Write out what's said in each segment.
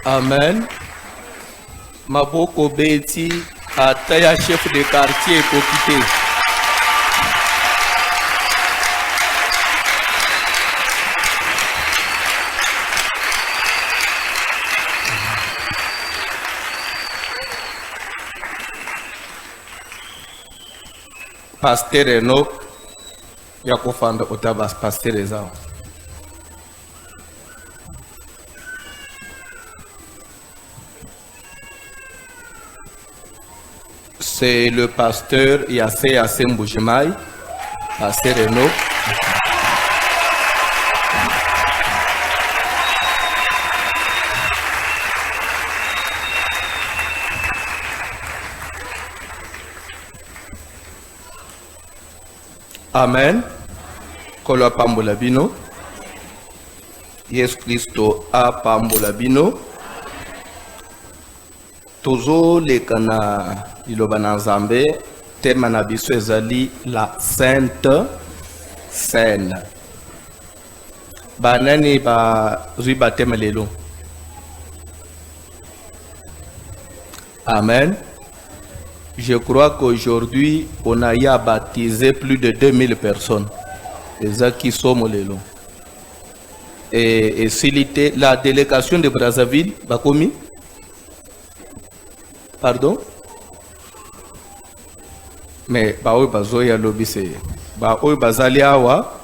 Amen. Maboko beti ataya chef de quartier pour quitter. Pasteur Enoch yakofanda utabas pasteur ezao. C'est le pasteur Yassé Mboujimaï, pasteur Enoch. Amen. Kolo pambola bino. Yesu Kristo a pambola bino. Tozo lekana iloba na Nzambe tema na biso ezali la Sainte Seine. Banani ba riba tema lelo. Amen. Je crois qu'aujourd'hui, on a y a baptisé plus de 2000 personnes. Et ça qui sont lelo. Et s'il était la délégation de Brazzaville, Bakomi? Pardon? Mais Baoui Bazoya Lobissé. Baoui Bazaliawa,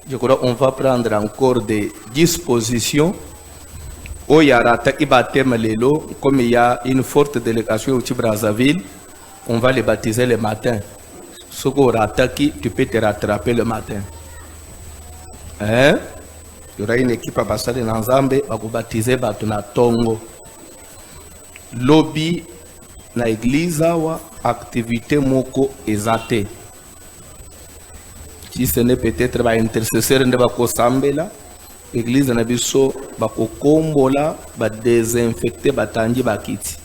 je crois qu'on va prendre encore des dispositions. Au Yarata Ibatem Lelo, comme il y a une forte délégation au Brazzaville, on va les baptiser le matin. Ce qu'on rataki, tu peux te rattraper le matin. Hein? Il y aura une équipe à Bassade Nanzambe, à vous baptiser Batuna Tongo. Lobby na église awa activité moko ezate. Si ce n'est peut-être ba intercesseur nde bako sambela, église na biso bako kombola ba désinfecter batangi bakiti.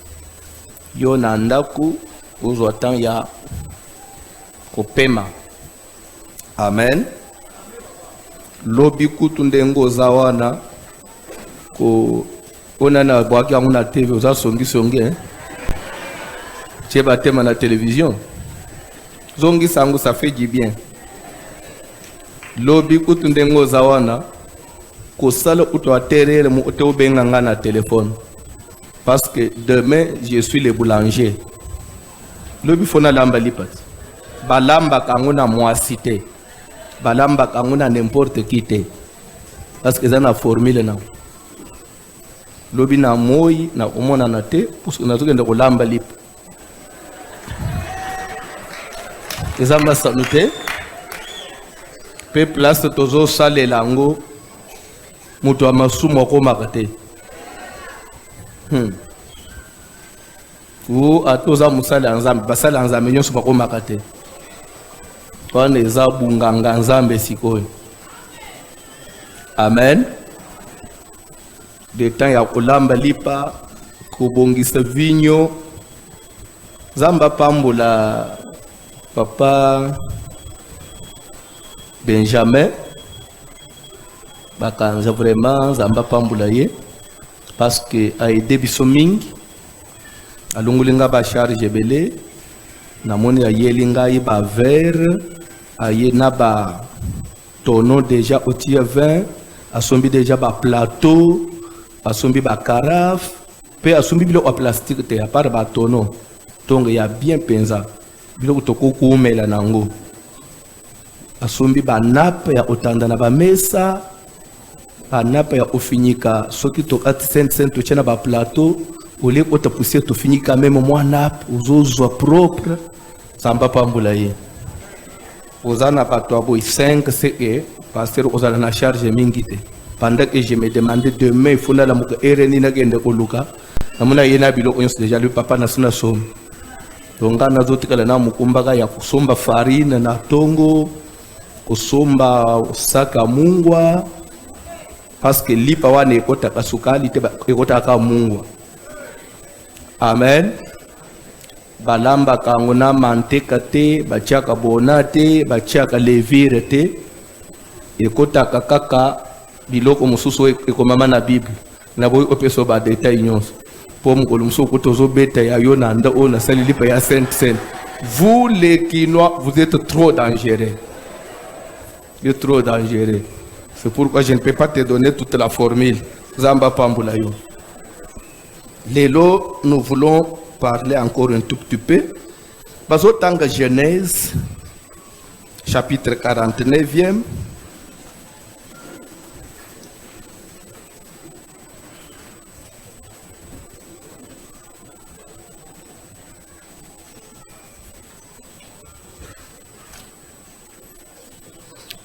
Yo na ndaku uzwatan ya kopema. Amen. Lobi kutunde ngoza wana ko onana bwaki nguna TV uza songi songi Cheba tema na télévision. Zongi sangu ça fait du bien. Lobi kutunde ngoza wana ko sala uto aterere mu uto benga na téléphone. Parce que demain je suis le boulanger. Lobi fona lamba lipat. Balamba kanguna moisité. Balamba kanguna n'importe qui te. Parce que ça na formule na. Lobi na moi na omona na te pour que na zokende ko lamba lip. Ezamba salute. Pe place tozo sale lango. Mutu amasumo ko makate. Ou atoza musala Nzambe, basala Nzambe nyonso bako makate. Wana eza bunganga Nzambe sikoyo. Amen. De temps ya kolamba lipa kobongisa vinyo. Zamba pambola papa Benjamin bakanza vraiment zamba pambola ye parce que a aidé biso mingi alungulinga ba charge belé namoni ayelinga yi ba verre aye na ba tonneau déjà otie vin asombi déjà ba plateau asombi ba carafe pe asombi bilo en plastique te à part ba tonneau donc il y a bien penza bilo kutoko kuumela nango asombi ba nappe ya otanda na ba mesa ba nappe ya ofinika soki to 4 to chena ba plateau ole ko ta pousser to finika même moi nappe uzozwa propre samba pambula ye ozana pato abo 5 ce pasteur ozana na charge mingite pendant que je me demandais demain il faut na la muka ereni na gende ko luka namuna yena bilo onyo déjà le papa na suna som donc na zotikala na mukumbaga ya kusomba farine na tongo kusomba saka mungwa parce que lipa wane ekota kasukali te ekota ka mungwa. Amen. Balamba kanguna manteka te bachaka bonate bachaka levire te ekota kakaka biloko mususu ekomama na Bible na boy opeso ba détail nyonso pour mkolumso kotozo beta ya yo na nda o na salili pa ya saint. Vous les Quinois, vous êtes trop dangereux. Vous êtes trop dangereux. C'est pourquoi je ne peux pas te donner toute la formule. Zamba Pambulayo. Lélo, nous voulons parler encore un tout petit peu. Parce que dans Genèse, chapitre 49e,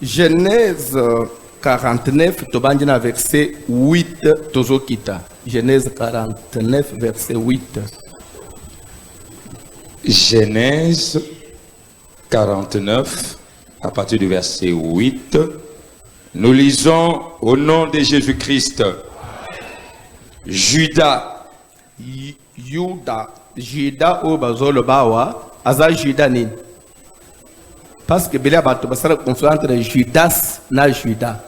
Genèse 49, Tobandina verset 8, Tozokita. Genèse 49, verset 8. Genèse 49, à partir du verset 8, nous lisons au nom de Jésus-Christ. Judas. Judas ou Bazolo Bawa, Aza Judas ni. Parce que Bélia Bato Basara conflit entre Judas et Judas.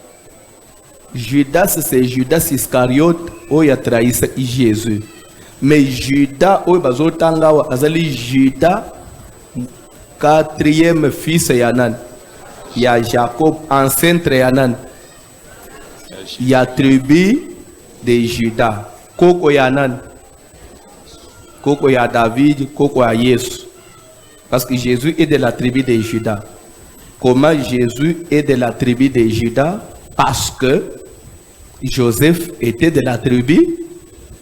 Judas, c'est Judas Iscariote, où il a trahi Jésus. Mais Judas, où il Tangawa, Azali Judas, quatrième fils Yanan. Il y a Jacob, ancêtre Yanan. Il y a tribu de Judas. Koko Yanan. Koko ya David, Koko ya Yesu. Parce que Jésus est de la tribu de Judas. Comment Jésus est de la tribu de Judas? Parce que Joseph était de la tribu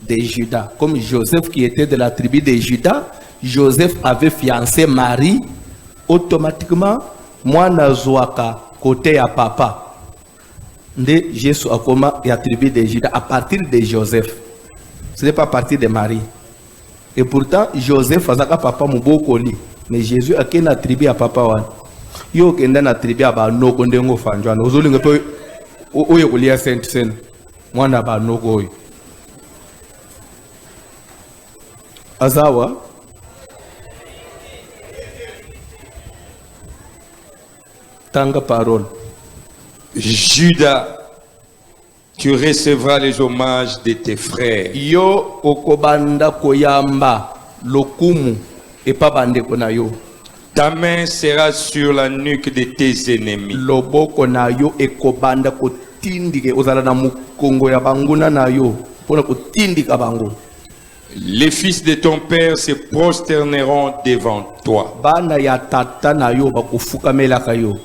de Judas. Comme Joseph qui était de la tribu de Judas, Joseph avait fiancé Marie. Automatiquement, moi nazouaka côté à papa. De Jésus a comment la tribu de Judas à partir de Joseph. Ce n'est pas à partir de Marie. Et pourtant, Joseph a papa mubokoli. Mais Jésus a quelle tribu à papa wan. Yo kenda na tribu aba no kondengo fanjwana. Ozolinga to oyo kulia saint mwana ba no koyo. Azawa tanga parole. Judas, tu recevras les hommages de tes frères. Yo okobanda koyamba lokumu et pas bande konayo. Ta main sera sur la nuque de tes ennemis. Loboko nayo ekobanda kotindike ozala na mukongo ya banguna nayo pona kotindika bango. Les fils de ton père se prosterneront devant toi. Bana ya tata nayo bakufukamela kayo.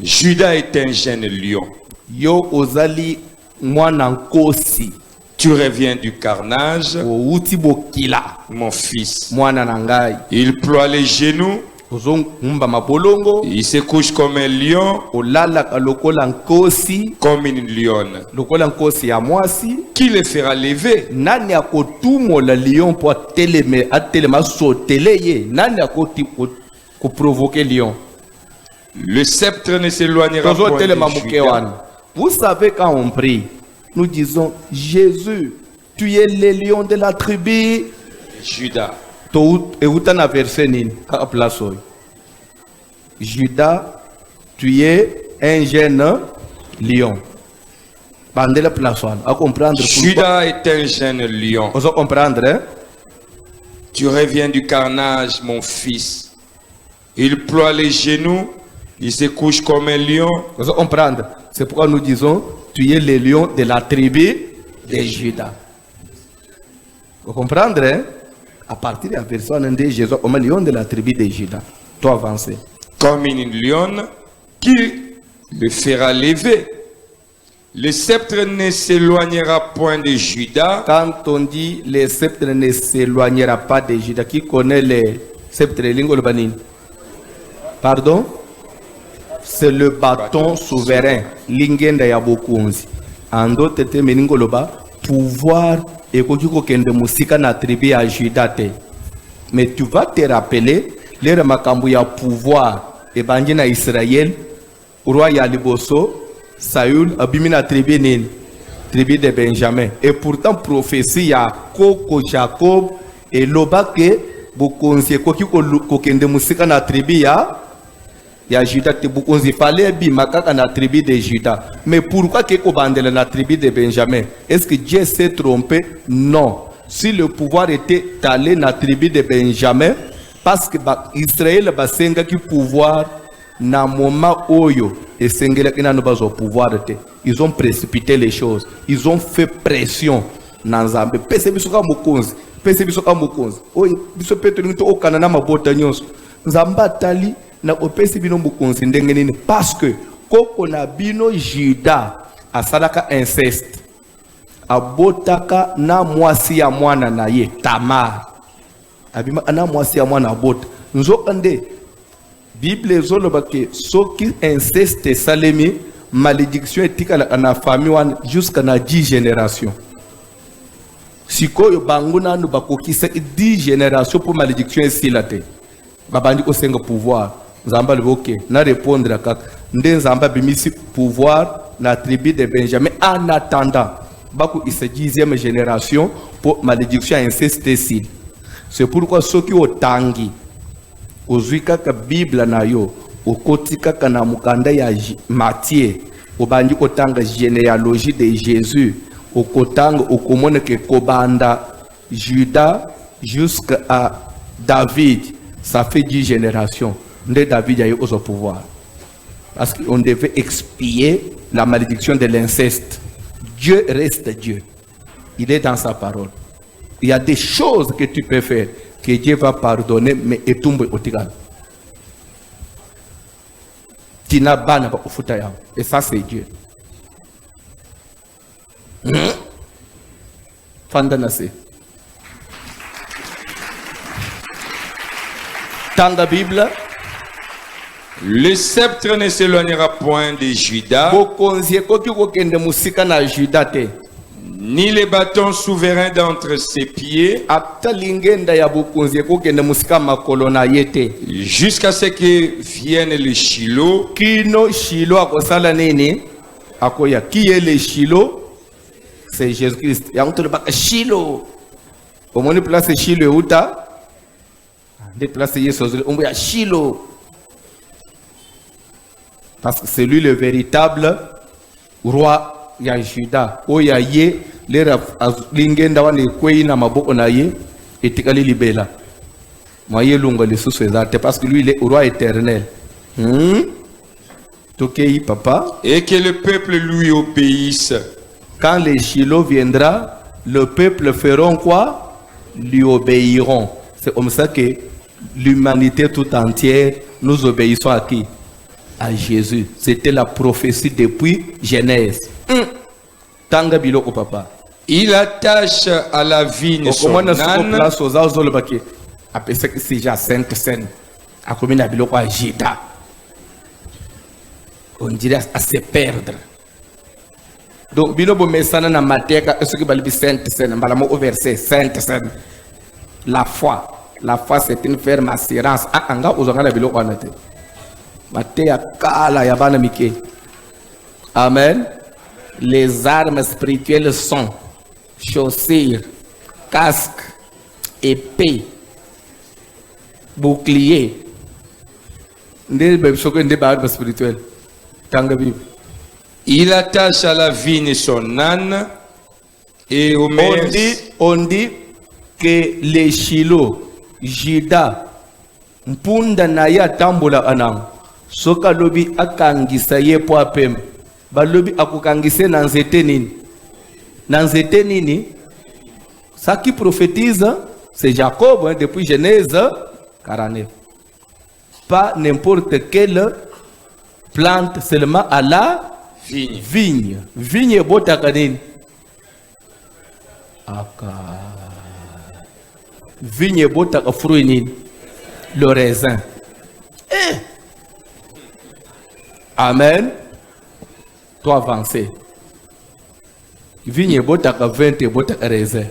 Judas est un jeune lion. Yo ozali mwana nkosi. Tu reviens du carnage, Outi bokila mon fils. mwana nangai. Il ploie les genoux, Ozongumba mabolongo. il se couche comme un lion, Olala lokola nkosi. comme une lionne. Lokola nkosi ya mwasi. Qui les fera lever? Nani akotumo la lion po atelema sotele ye. Nani akoti ko provoquer lion. Le sceptre ne s'éloignera Tozo point telema de muke Judas. wana. Vous savez quand on prie, nous disons Jésus, tu es le lion de la tribu. Judas. Et où t'en as versé nini? À place oyo. Judas, tu es un jeune lion. Bandela place one. À comprendre pourquoi. Judas est un jeune lion. Vous comprendre, hein? Tu reviens du carnage, mon fils. Il ploie les genoux, il se couche comme un lion. Vous comprendre. C'est pourquoi nous disons, tu es le lion de la tribu de Judas. Vous comprendre, hein? À partir de la personne de Jésus, comme le lion de la tribu de Judas. Toi avancer. Comme une lionne qui le fera lever. Le sceptre ne s'éloignera point de Judas. Quand on dit le sceptre ne s'éloignera pas de Judas, qui connaît le sceptre lingolbanin? Pardon? C'est le bâton souverain. Lingenda ya bokunzi. En d'autres termes, lingoloba, pouvoir et kojiko kende musika na tribu à Judas. Mais tu vas te rappeler, les makambu ya pouvoir et bandina Israël, roi ya liboso, Saül abimina tribu nini? Tribu de Benjamin. Et pourtant prophétie ya Koko Jacob et lobake bokonzi kokiko kende musika na tribu ya Juda te bukonzi fallait bima kaka na tribu de Juda. Mais pourquoi que kobandela na tribu de Benjamin? Est-ce que Dieu s'est trompé? Non. Si le pouvoir était allé na tribu de Benjamin, parce que Israël basenga ki pouvoir na moment oyo et sengela kina no bazo pouvoir te. Ils ont précipité les choses. Ils ont fait pression na Nzambe. Pese biso ka mokonzi, pese biso ka mokonzi. Oyi biso peto nito okana na mabota nyonso. Nzamba tali na opesi bino mokonzi ndenge nini parce que koko na bino Juda asalaka inceste. Abotaka na mwasi ya mwana na ye Tamar. Abima na mwasi ya mwana abota. Nzokande Bible zoloba ke soki inceste salemi malédiction etikala na famille wana jusqu'à na 10 générations. Sikoyo bango nanu bakokisa 10 générations pour malédiction esilate. Babandi kosenga pouvoir. Nzamba levoke na répondre kaka nde Nzamba bimisi pouvoir na tribu de Benjamin en attendant bako isa 10e génération pour malédiction inceste. C'est pourquoi ceux qui otangi ozwi kaka Bible na yo okoti kaka na mukanda ya Matthieu obandi kotanga généalogie de Jésus okotanga okomona ke kobanda Juda jusqu'à David, ça fait 10 générations de David a eu au pouvoir parce qu'on devait expier la malédiction de l'inceste. Dieu reste Dieu, il est dans sa parole. Il y a des choses que tu peux faire que Dieu va pardonner, mais et tombe au tigal. Tina bana ba ofutaya. Et ça c'est Dieu. Fandanase. Tanga Bible. Le sceptre ne s'éloignera point de Juda, ni les bâtons souverains d'entre ses pieds, jusqu'à ce que vienne le Shiloh. Qui est le Shiloh? C'est Jésus-Christ. Il y a un Shiloh. Au moins, place Shiloh où t'as déplacé Jésus. On voit Shiloh. Parce que c'est lui le véritable roi ya Juda. Oya ye le lingenda wane kwei na maboko na ye etikali libela. Moye lunga le sous ezate parce que lui il est roi éternel. Tokei papa. Et que le peuple lui obéisse. Quand le Shiloh viendra, le peuple feront quoi? Lui obéiront. C'est comme ça que l'humanité tout entière nous obéissons à qui? À Jésus. C'était la prophétie depuis Genèse. Tanga biloko papa. Il attache à la vigne son âne. Après que c'est déjà sainte scène. A combien de biloko à Juda. On dirait à se perdre. Donc bilobo mesana na mateka est-ce que balibi sainte scène balamo au verset sainte scène. La foi c'est une ferme assurance. Anga ozanga na biloko anate. Matéa kala yabana mike. Amen. Les armes spirituelles sont chaussures, casque, épée, bouclier. Il attache à la vigne son âne et au on dit que les Shiloh, Juda, mpunda na ya tambola anang. Soka lobi akangisa ye po apem. Balobi akukangise na nzete nini? Na nzete nini? Ça qui prophétise, c'est Jacob, hein, depuis Genèse 49. Pas n'importe quelle plante, seulement à la vigne. Vigne botaka nini? Aka. Vigne botaka fruit nini? Le raisin. Amen. Toi avancer. Vigne botaka 20 botaka raisin.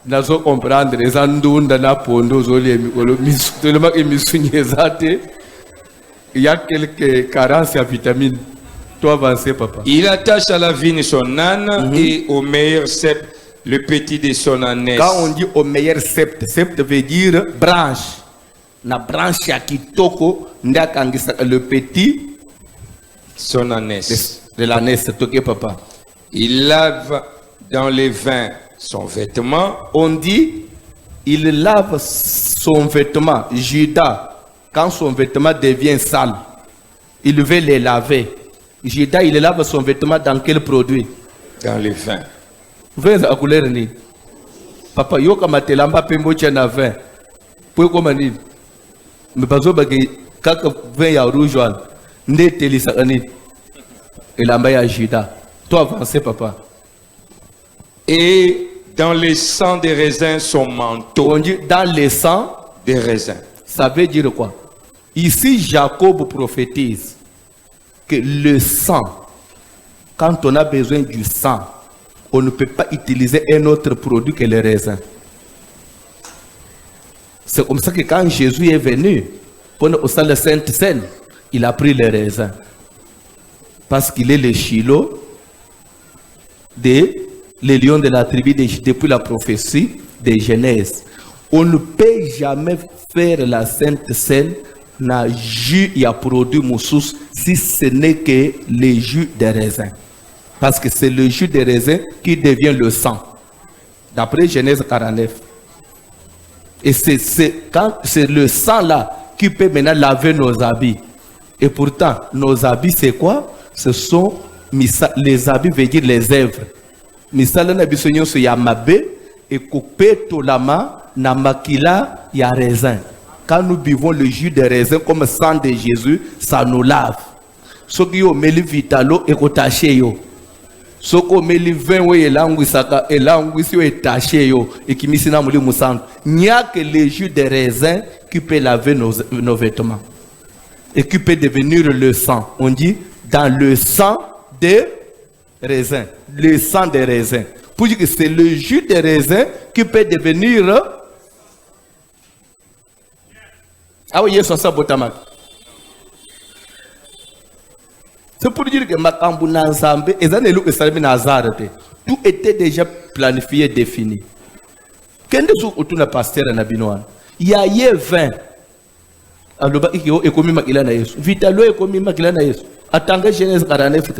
Nazo comprendre les andunda na pondo zoli mikolo tellement émissionné zate. Il y a quelques carences à vitamines. Toi avancer papa. Il attache à la vigne son âne et au meilleur cep le petit de son ânesse. Quand on dit au meilleur septe, septe veut dire branche. Na branche ya kitoko ndakangisa le petit Son ânesse. de l'ânesse toke papa. Il lave dans les vins son vêtement. On dit il lave son vêtement. Judas, quand son vêtement devient sale, il veut les laver. Judas, il lave son vêtement dans quel produit? Dans les vins. Vin à couleur ni. Papa, yo kama telamba pembo na vin. Pour comment ni? Mais pas zo bagay kaka vin ya rouge wal. Nde telisa ani. Elamba ya Judas. Toi avancez papa. Et dans les sangs des raisins son manteau. On dit dans les sangs Des raisins. Ça veut dire quoi? Ici, Jacob prophétise que le sang, quand on a besoin du sang, on ne peut pas utiliser un autre produit que le raisin. C'est comme ça que quand Jésus est venu, pendant au salle Sainte Seine, il a pris le raisin. Parce qu'il est le Shiloh les lions de la tribu depuis la prophétie de Genèse. On ne peut jamais faire la Sainte Seine na jus et produit moussous si ce n'est que le jus de raisin. Parce que c'est le jus de raisin qui devient le sang. D'après Genèse 49. Et c'est le sang là qui peut maintenant laver nos habits. Et pourtant, nos habits c'est quoi? Ce sont les habits, veut dire les œuvres. Misala na bisonyo so ya mabe et coupé tolama na makila ya raisin. Quand nous buvons le jus de raisin comme sang de Jésus, ça nous lave. Ce qui yo meli vitalo et kotaché yo. Ce qui meli vin we elangu saka elangu si yo taché yo et qui misina muli musanto. Il n'y a que le jus de raisin qui peut laver nos vêtements et qui peut devenir le sang. On dit dans le sang de raisin, le sang des raisins. Pour dire que c'est le jus des raisins qui peut devenir. Ah oui, c'est ça, Botamak. C'est pour dire que Makambu Nanzambe, tout était déjà planifié, défini. Quand on a pasteur à Nabinoan, il y a 20. Alors, il y a commis Makilana Yesu. Vitalo est commis Makilana Yesu. Attendez Genèse 49.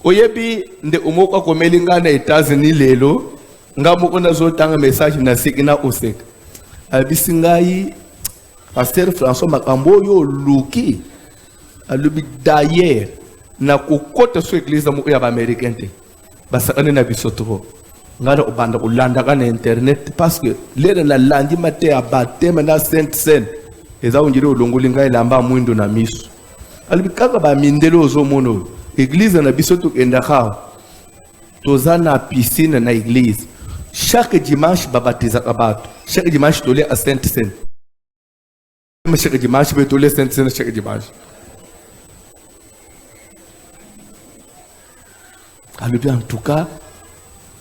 Oyebi nde umoka komelinga na États-Unis lelo nga moko nazotanga message na sekina osek abisingai pasteur François Makambo yo luki alubi d'ailleurs na kokota so église mo ya ba américain te basakane na bisoto ngana obanda kulanda kana internet parce que lere na landi mate abatema na Sainte Seine eza unjiri ulungulinga ilamba mwindo na miso alubi kaka ba mindelo zo mono. Église na biso to endaka toza na piscine na église chaque dimanche babatiza kabato chaque dimanche tole à Sainte Seine chaque dimanche be tole Sainte Seine chaque dimanche alors en tout cas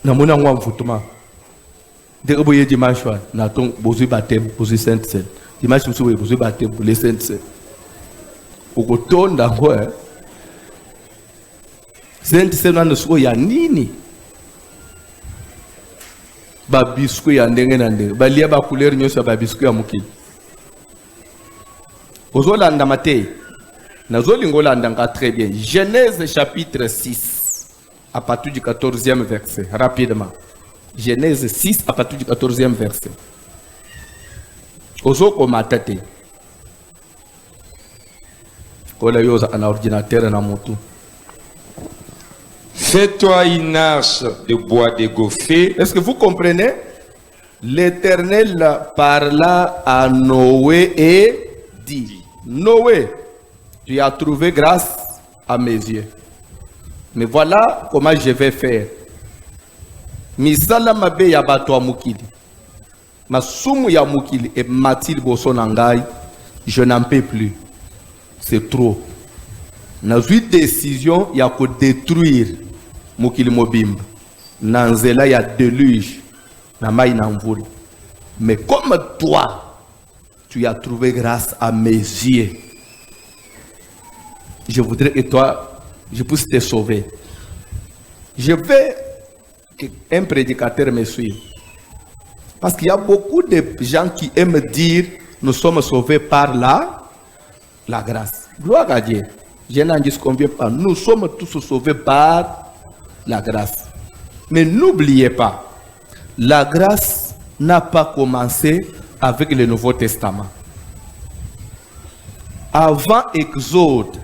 na mona ngwa mvutuma de ko boye dimanche na ton bozu baptême bozu Sainte Seine dimanche musu bozu baptême pour les Sainte Seine ukotonda kwa Sainte Seine na suko ya nini babisku ya ndenge na ndenge balia ba couleur nyoso ya babisku ya mukili ozolanda Matthieu nazolingolanda nga très bien Genèse chapitre 6 à partir du 14e verset rapidement Genèse 6 à partir du 14e verset ozoko matate kola yoza un ordinateur na motu. Fais-toi une arche de bois dégoffé. Est-ce que vous comprenez? L'Éternel parla à Noé et dit, Noé, tu as trouvé grâce à mes yeux. Mais voilà comment je vais faire. Misala mabe ya bato mukili. Masumu ya mukili et matil bosonangai, je n'en peux plus. C'est trop. N'a eu décision ya ko détruire mukili mobimba. Nanzela ya déluge na mai na mvula. Mais comme toi, tu as trouvé grâce à mes yeux, je voudrais que toi, je puisse te sauver. Je veux qu'un prédicateur me suive. Parce qu'il y a beaucoup de gens qui aiment dire nous sommes sauvés par la grâce. Gloire à Dieu. Je n'en disconviens pas. Nous sommes tous sauvés par la grâce. Mais n'oubliez pas, la grâce n'a pas commencé avec le Nouveau Testament. Avant Exode,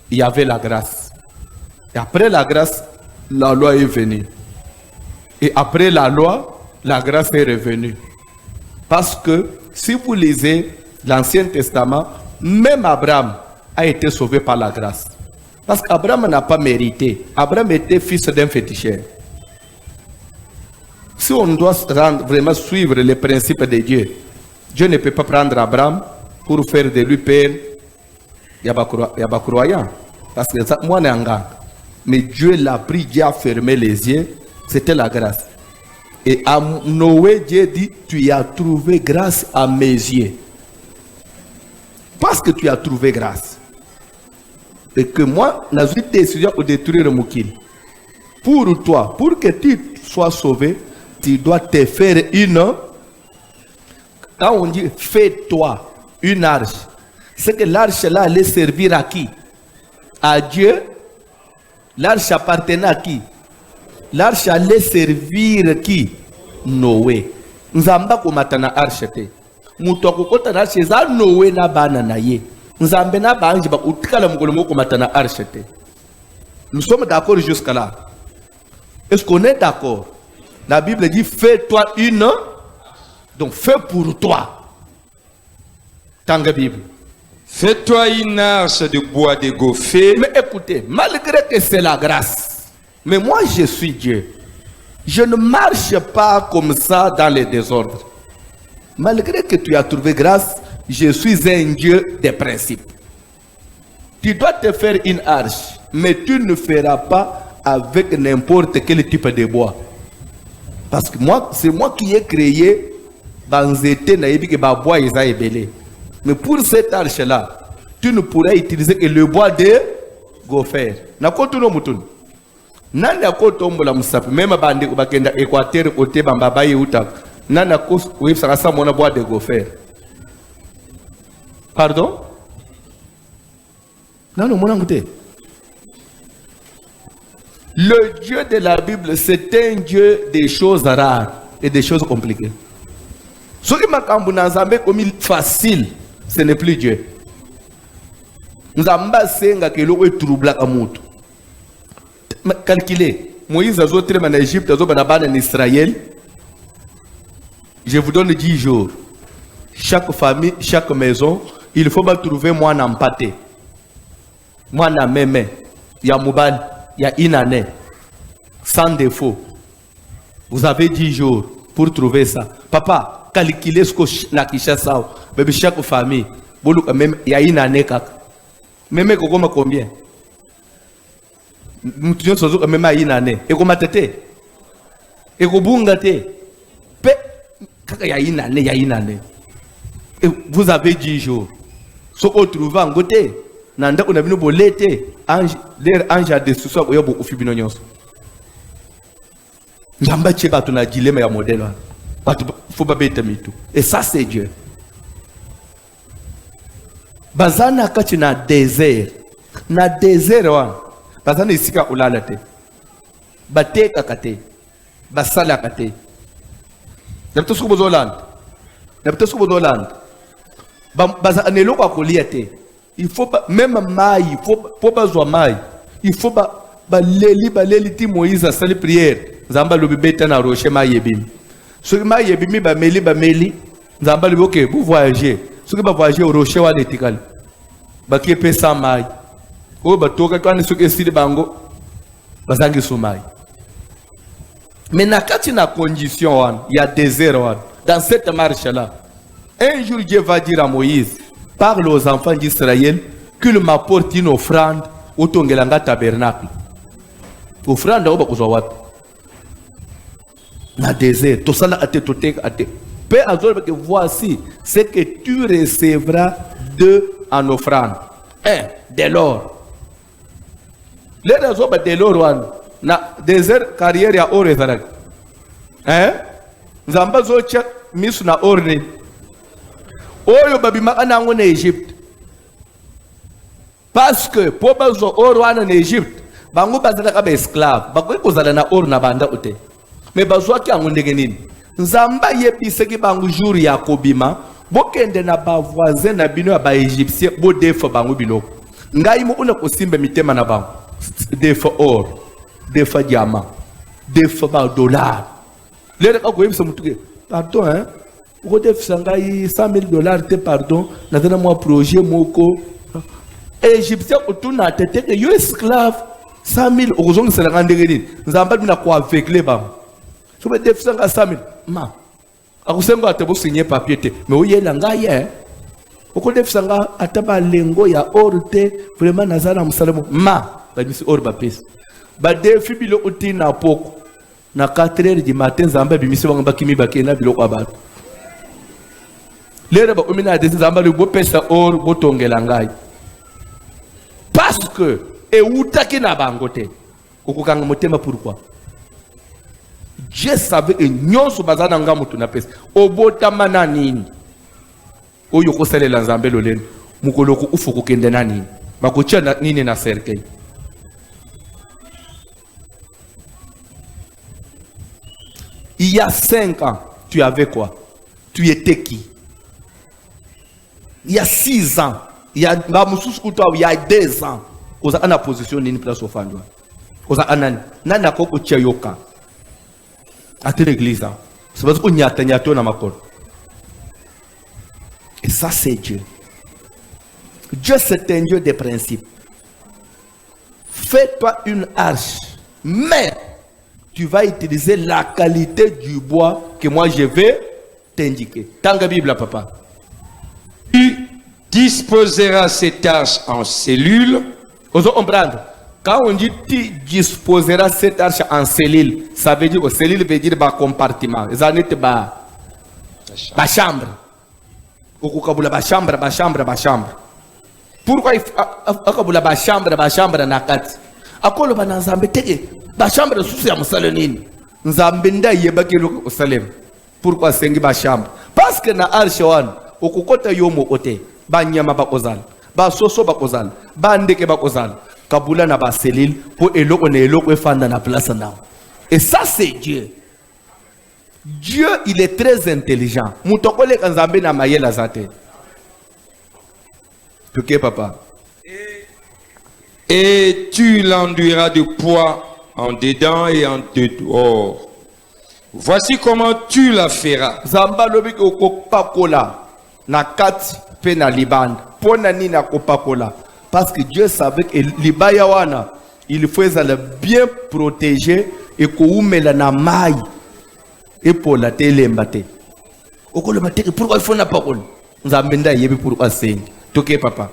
il y avait la grâce. Et après la grâce, la loi est venue. Et après la loi, la grâce est revenue. Parce que si vous lisez l'Ancien Testament, même Abraham a été sauvé par la grâce. Parce qu'Abraham n'a pas mérité. Abraham était fils d'un féticheur. Si on doit vraiment suivre les principes de Dieu, Dieu ne peut pas prendre Abraham pour faire de lui père. Il y a croyant. Parce que moi, je suis un gars. Mais Dieu l'a pris, Dieu a fermé les yeux. C'était la grâce. Et à Noé, Dieu dit, tu as trouvé grâce à mes yeux. Parce que tu as trouvé grâce. Et que moi, j'ai décidé de détruire le moukil. Pour toi, pour que tu sois sauvé, tu dois te faire une. Quand on dit fais-toi une arche, c'est que l'arche là allait servir à qui? À Dieu. L'arche appartenait à qui? L'arche allait servir qui? Noé. Nzamba komatana arche te. Muto kokota na arche za Noé na bana na ye. Nzambe na banji ba utikala mukolo komatana arche te. Nous sommes d'accord jusqu'à là. Est-ce qu'on est d'accord? La Bible dit fais-toi une. Donc fais pour toi. Tanga Bible. Fais-toi une arche de bois de gopher. Mais écoutez, malgré que c'est la grâce, mais moi je suis Dieu. Je ne marche pas comme ça dans les désordres. Malgré que tu as trouvé grâce, je suis un Dieu des principes. Tu dois te faire une arche, mais tu ne feras pas avec n'importe quel type de bois. Parce que moi, c'est moi qui ai créé Banzete Naïbi que bois est belé. Mais pour cette arche-là, tu ne pourras utiliser que le bois de gopher. Nakotuno mutun. Nani akotombola musapi même bande bakenda Équateur côté bambaba yuta. Nani akos websa sa mona bois de gopher. Pardon? Non, non, mon côté. Le Dieu de la Bible, c'est un Dieu des choses rares et des choses compliquées. Ce qui m'a dit comme il facile, ce n'est plus Dieu. Nous avons que l'eau est troublée à Moutou. Calculez, Moïse a été en Égypte, en Israël. Je vous donne 10 jours. Chaque famille, chaque maison, il faut trouver moi en pâté. Moi en mémé. Il y a Moubal, il y a une année. Sans défaut. Vous avez 10 jours pour trouver ça. Papa, calculez ce que la Kishasa. Mais chaque famille, il y a une année. Même combien? Nous sommes même une année. Et comment t'étais? Et comment t'étais? Il y a une année, il y a une année. Et vous avez 10 jours. Ce que vous trouvez en côté, nanda on a vu nos l'été, l'air ange a destruction, il y a beaucoup de fibinonions. N'amba tcheba ton a dilemme ya modèle. Faut pas bêter tout. Et ça c'est Dieu. Bazana kati na désert wan. Bazana isika ulala te. Bateka kate. Basala kate. N'abta suko bozoland. Bazana eloko kolia te. Il faut pas même maï, il faut pas zoa maï. Il faut pas baleli ti Moïse a sali prière. Zamba lo bibeta na rocher maï yebim. Ce que maï yebimi ba meli. Zamba lo OK, vous voyagez. Ce que va voyager au rocher wa netikal. Ba ki pe sans maï. O ba toka quand ce que sili bango. Bazangi sou maï. Mais na kati na condition wan, il y a désert wan. Dans cette marche là, un jour Dieu va dire à Moïse, parle aux enfants d'Israël qu'ils m'apportent une offrande au Tongelanga tabernacle. Offrande au bakozwa wapi? Na désert, tout ça là a été ate. Peu azol que voici ce que tu recevras en offrande. 1. De l'or. Les raisons de l'or, na désert carrière ya or ezalaki nzambe azotya miso na or nini oyo babimaka nango na Egypte parce que po bazwa or wana na Egypte bango bazalaka baesclave bakoki kozala na or na banda ote me bazwaki yango ndenge nini nzambe ayebisaki bango jour ya kobima bokende na bavoisin na bino ya baegyptien bodefa bango biloko ngai mo una kosimba mitema na bango defa or defa diamant defa ba dollar lere ka koyebisa mutuke pardon ukodefisa ngai $100,000 te pardon nazana mwa projet moko Égyptien otuna tete que yo esclave 100,000 okozongisela nga ndenge nini nzamba bina ko aveugle bango so be defisa nga 100,000 ma akusenga ate bo signer papier te mais oyela nga ye okodefisa nga ataba lengo ya or te vraiment nazana musalemo ma ba misi or ba pesa ba defi bilo utina poko na 4h du matin nzamba bimisi bango bakimi bakena biloko abantu lere ba omina de nzamba le bo pesa or bo tongela ngai parce que et outaki na bango te okukanga motema pourquoi Dieu savait que nyonso bazana nga mutu na pesa obotama na nini oyo kosalela nzambe loleno mukoloko ufuku kende na nini bakotia na nini na cercueil il y a 5 ans tu avais quoi tu étais qui il y a 6 ans il y a il y a 2 ans oza ana position nini place au fandwa oza anani nana koko tia yoka à l'église c'est parce qu'on y a teniato na makolo et ça c'est Dieu. Dieu c'est un Dieu des principes. Fais-toi une arche mais tu vas utiliser la qualité du bois que moi je vais t'indiquer. Tanga Bible papa. Tu disposeras cette arche en cellules. Vous comprendre? Quand on dit tu disposeras cette arche en cellule, ça veut dire que cellule veut dire un compartiment. Ça n'est pas la chambre. Ukukabula chambre. Pourquoi akabula ba chambre na kati? Akolo bana nzambe tege ba chambre susu ya musalo nini? Nzambe nda yebaki loko usalem. Pourquoi sengi ba chambre? Parce que na arche wana ukukota yomo ote banyama bakozala ba soso bakozala ba ndeke bakozala kabula na ba cellule pour eloko na eloko efanda na place na. Et ça c'est Dieu. Dieu il est très intelligent. Mutokole kanzambe na mayela zate. OK papa. Et tu l'enduiras de poids en dedans et en dehors. Voici comment tu la feras. Zamba lobi kopakola na kati pe na libanda. Pona ni na kopakola. Parce que Dieu savait que libaya wana il faut être bien protégé et koumela na mai et pour la telembate. Okolo mateke pourquoi il faut na parole. Nzambe nda yebi pourquoi c'est. OK papa.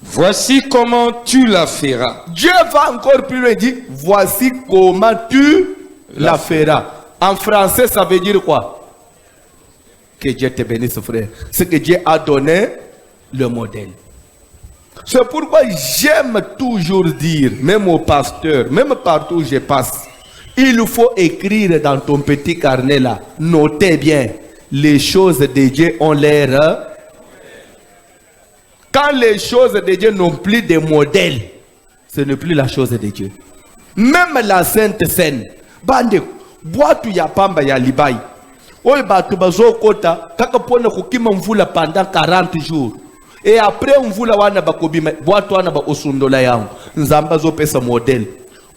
Voici comment tu la feras. Dieu va encore plus loin, dit voici comment tu la feras. En français, ça veut dire quoi? Que Dieu te bénisse, frère. C'est que Dieu a donné le modèle. C'est pourquoi j'aime toujours dire, même au pasteur, même partout où je passe, il faut écrire dans ton petit carnet là, notez bien, les choses de Dieu ont l'air. Quand les choses de Dieu n'ont plus de modèle, ce n'est plus la chose de Dieu. Même la Sainte Seine, bande, boitu ya pamba ya libai. Oye batu bazo kota, kaka pona kukima mvula pendant 40 jours. Et après mvula wana bakobima, boitu wana ba osundola yangu. Nzamba zo pesa modèle.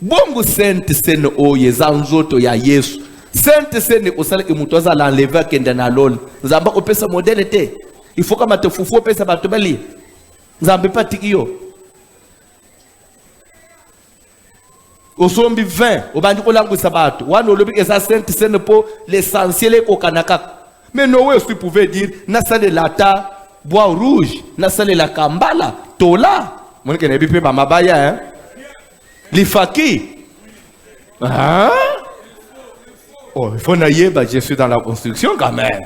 Bongo Sainte Seine oye zanzoto ya Yesu. Sainte Seine osala ke mutu aza l'enlever kenda na lol. Nzamba opesa modèle te. Il faut que te fufu pesa batu bali. Nzambe patiki yo. Osombi 20, obandi kolangu sabato. Wana olobi eza Sainte Seine po l'essentiel ko kanaka. Mais Noé aussi pouvait dire na sale lata bois rouge, na sale la kambala, tola. Mon ke nebi pe ba mabaya hein. Lifaki. Hein? Oh, il faut naïe, bah, je suis dans la construction quand même.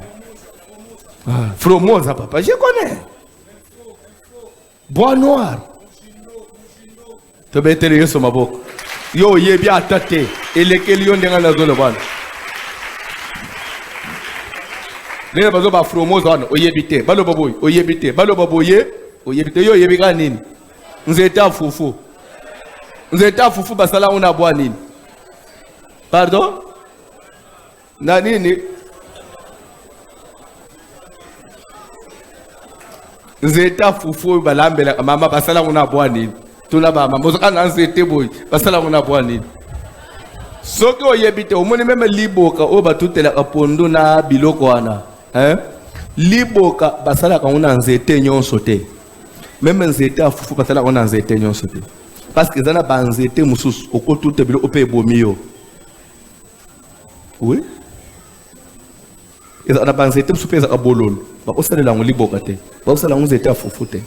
Fromosa papa, je connais. Bois noir. Tu vas être sur ma boque. Yo yebi atate. Eleke lion denga na zone bwana. Lele bazo ba fromo zone oyebite. Balo baboy oyebite. Balo baboye oyebite. Yo yebi ka nini? Nzeta fufu. Nzeta fufu basala una bwa nini? Pardon? Na nini? Nzeta fufu balambela mama basala una bwa nini? Tuna ba mama mozoka na nzete boy basala una bwa nini? Soki oyebite omoni meme liboka o batutela kapondo na biloko wana. Liboka basala ka una nzete nyonso te. Même nzete afufu basala ka una nzete nyonso te. Parce que zana ba nzete mususu okotute bilo ope bomio. Oui? Et na ba nzete mususu peza kabololo. Ba osalela ngoliboka te. Ba osala nzete afufu te.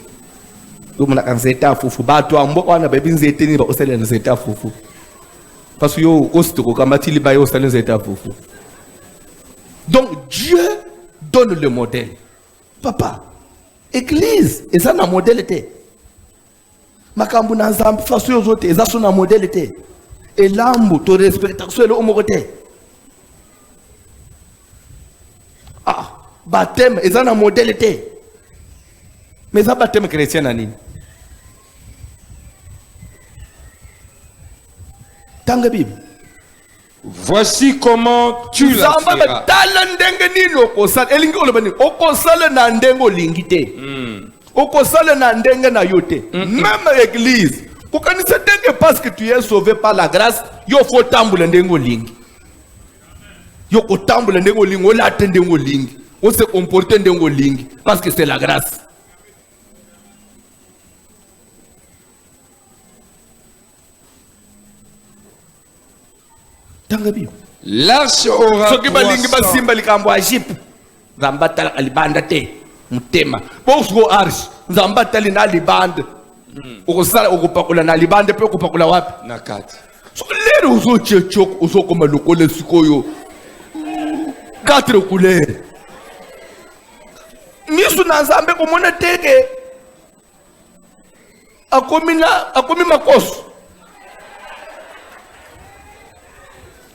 Donc on a nzete afufu ba to ambo wana ba nzete ni ba osalela nzete afufu. Parce que yo ostoko kamatili ba yo osala nzete afufu. Donc Dieu donne le modèle. Papa, église, et ça na modèle te. Makambu na nzambe faso yo zote, eza so na modèle te. Et lambo to respecta so le omokote. Ah, baptême, eza na modèle te. Mais ça baptême chrétien na nini? Tanga Bible. Voici comment tu la feras. Même l'église, parce que tu es sauvé par la grâce, il faut tambour ndengo lingi. Il faut tambour ndengo lingi, on l'attend ndengo lingi, on se comporte ndengo lingi, parce que c'est la grâce. L'arche aura 300.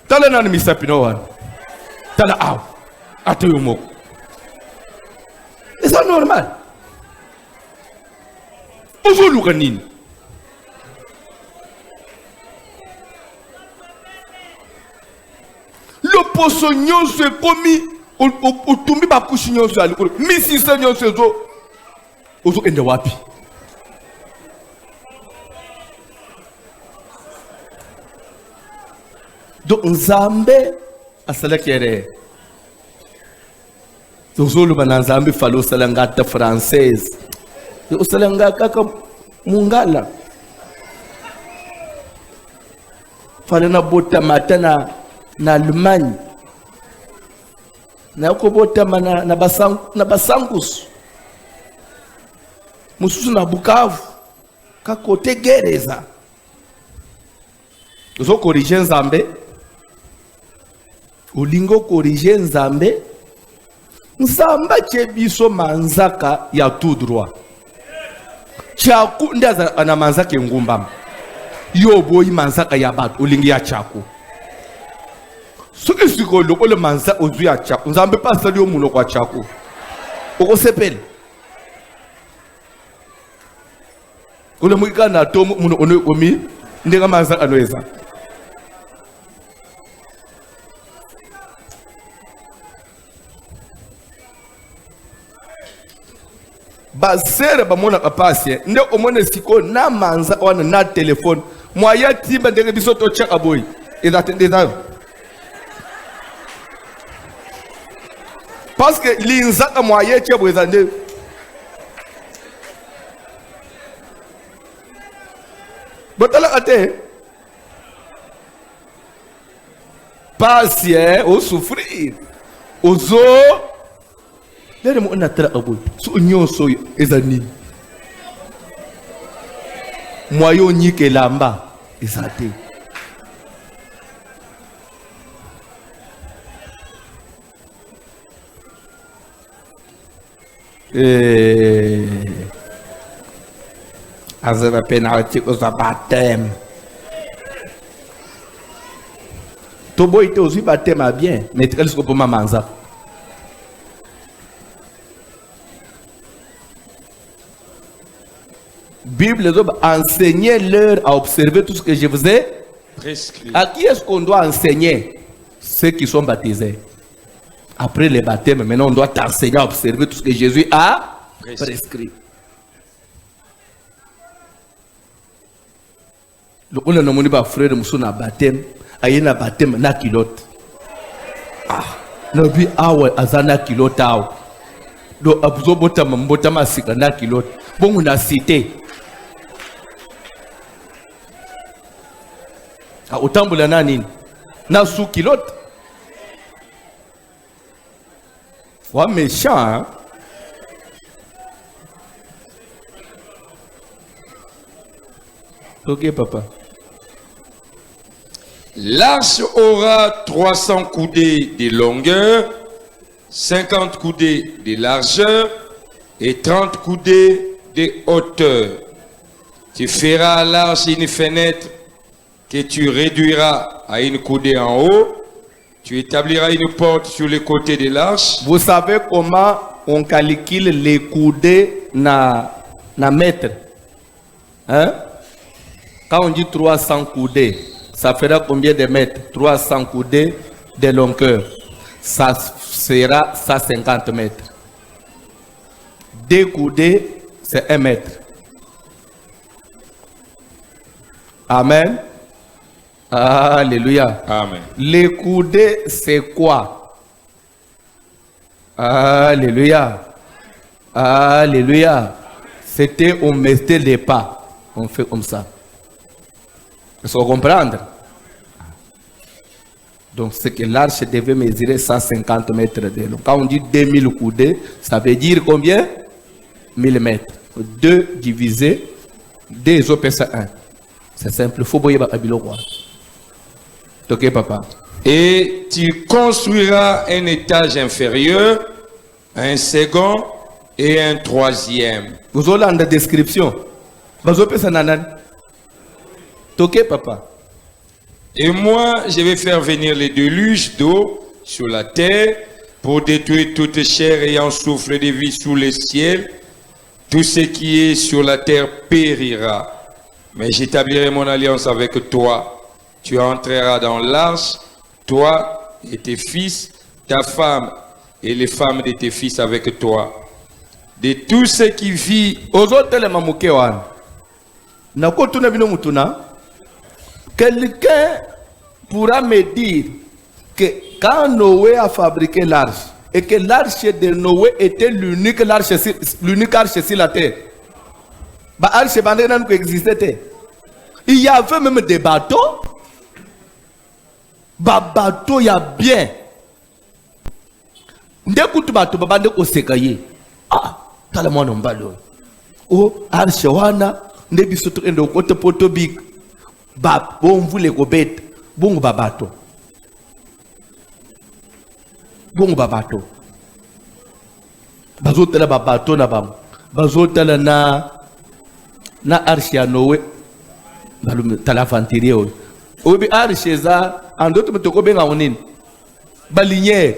Tala nani misapino wana. Tala aw. Ate yo moko. C'est normal. Ozoluka nini? Le poso nyonso ekomi otumbi ba kushi nyonso ali. 1600 nyonso ozo ende wapi? Donc Nzambe asalakere. Tozolo bana Nzambe falo salangata française. Osalanga kaka mungala. Falo na bota matana na Allemagne. Na ko bota mana na basangus. Mususu na Bukavu. Ka kote gereza. Ozo corriger Nzambe. Olingo corriger Nzambe. Nzamba chebiso manzaka ya tout droit. Chaku ndaza ana manzaka ngumba. Yo boy manzaka ya bat olingi ya chaku. Soki siko loko le manzaka ozu ya chaku. Nzambe pasali yo muno kwa chaku. Oko sepele. Ole mwika na tomu muno ono omi ndenga manzaka noeza. Basere bamona kapasye nde omone siko na manza wana na telefone moya timba ndenge biso to chaka boy ezatendeza parce que linzaka moya chebo ezande botala ate pasye o souffrir ozo lere mo na tra aboy so nyonso ezani moyo nyike lamba ezate azaba penalty ko sa baptême Tobo était aussi baptême bien, mais tu as pour manza. Bible enseignez-leur à observer tout ce que je vous ai prescrit. À qui est-ce qu'on doit enseigner? Ceux qui sont baptisés. Après les baptêmes, maintenant on doit t'enseigner à observer tout ce que Jésus a prescrit. Le on a nommé par frère Moussona baptême, ayena baptême na kilote. Ah, nabi awe azana kilote awe. Do abzo botama sika na kilote. Bon on a cité. Ah, utambula na nini? Na sous kilote. Wa méchant, hein? Ok, papa. L'arche aura 300 coudées de longueur, 50 coudées de largeur et 30 coudées de hauteur. Tu feras à l'arche une fenêtre que tu réduiras à une coudée en haut. Tu établiras une porte sur le côté de l'arche. Vous savez comment on calcule les coudées na mètre? Hein? Quand on dit 300 coudées, ça fera combien de mètres? 300 coudées de longueur. Ça sera 150 mètres. 2 coudées, c'est 1 mètre. Amen. Alléluia. Amen. Les coudées, c'est quoi? Alléluia. Alléluia. C'était, on mettait les pas. On fait comme ça. Il faut comprendre. Donc, c'est que l'arche devait mesurer 150 mètres de long. Quand on dit 2000 coudées, ça veut dire combien? 1000 mètres. 2 divisé, 2 autres, c'est 1. C'est simple. Il faut boyer à Biloko. Ok, papa. Et tu construiras un étage inférieur, un second et un troisième. Vous avez la description. Vous avez ça nanan. Ok, papa. Et moi, je vais faire venir les déluges d'eau sur la terre pour détruire toute chair ayant souffle de vie sous le ciel. Tout ce qui est sur la terre périra. Mais j'établirai mon alliance avec toi. Tu entreras dans l'arche, toi et tes fils, ta femme et les femmes de tes fils avec toi. De tout ce qui vit. Quelqu'un pourra me dire que quand Noé a fabriqué l'arche et que l'arche de Noé était l'unique arche sur la terre, il y avait même des bateaux. Bateau, il y a bien. Ndekutu bateau, babande osekaye. Ah, tala mwana mbalo. Oh, arche wana, ndebi soto endo kote poto big. Bab, bon vule gobet, bon babato. Bon babato. Bazotala babato na bam. Bazotala na arche ya Noé. Balum tala venturier. Obi arche za en d'autres metoko benga onine. Balinière.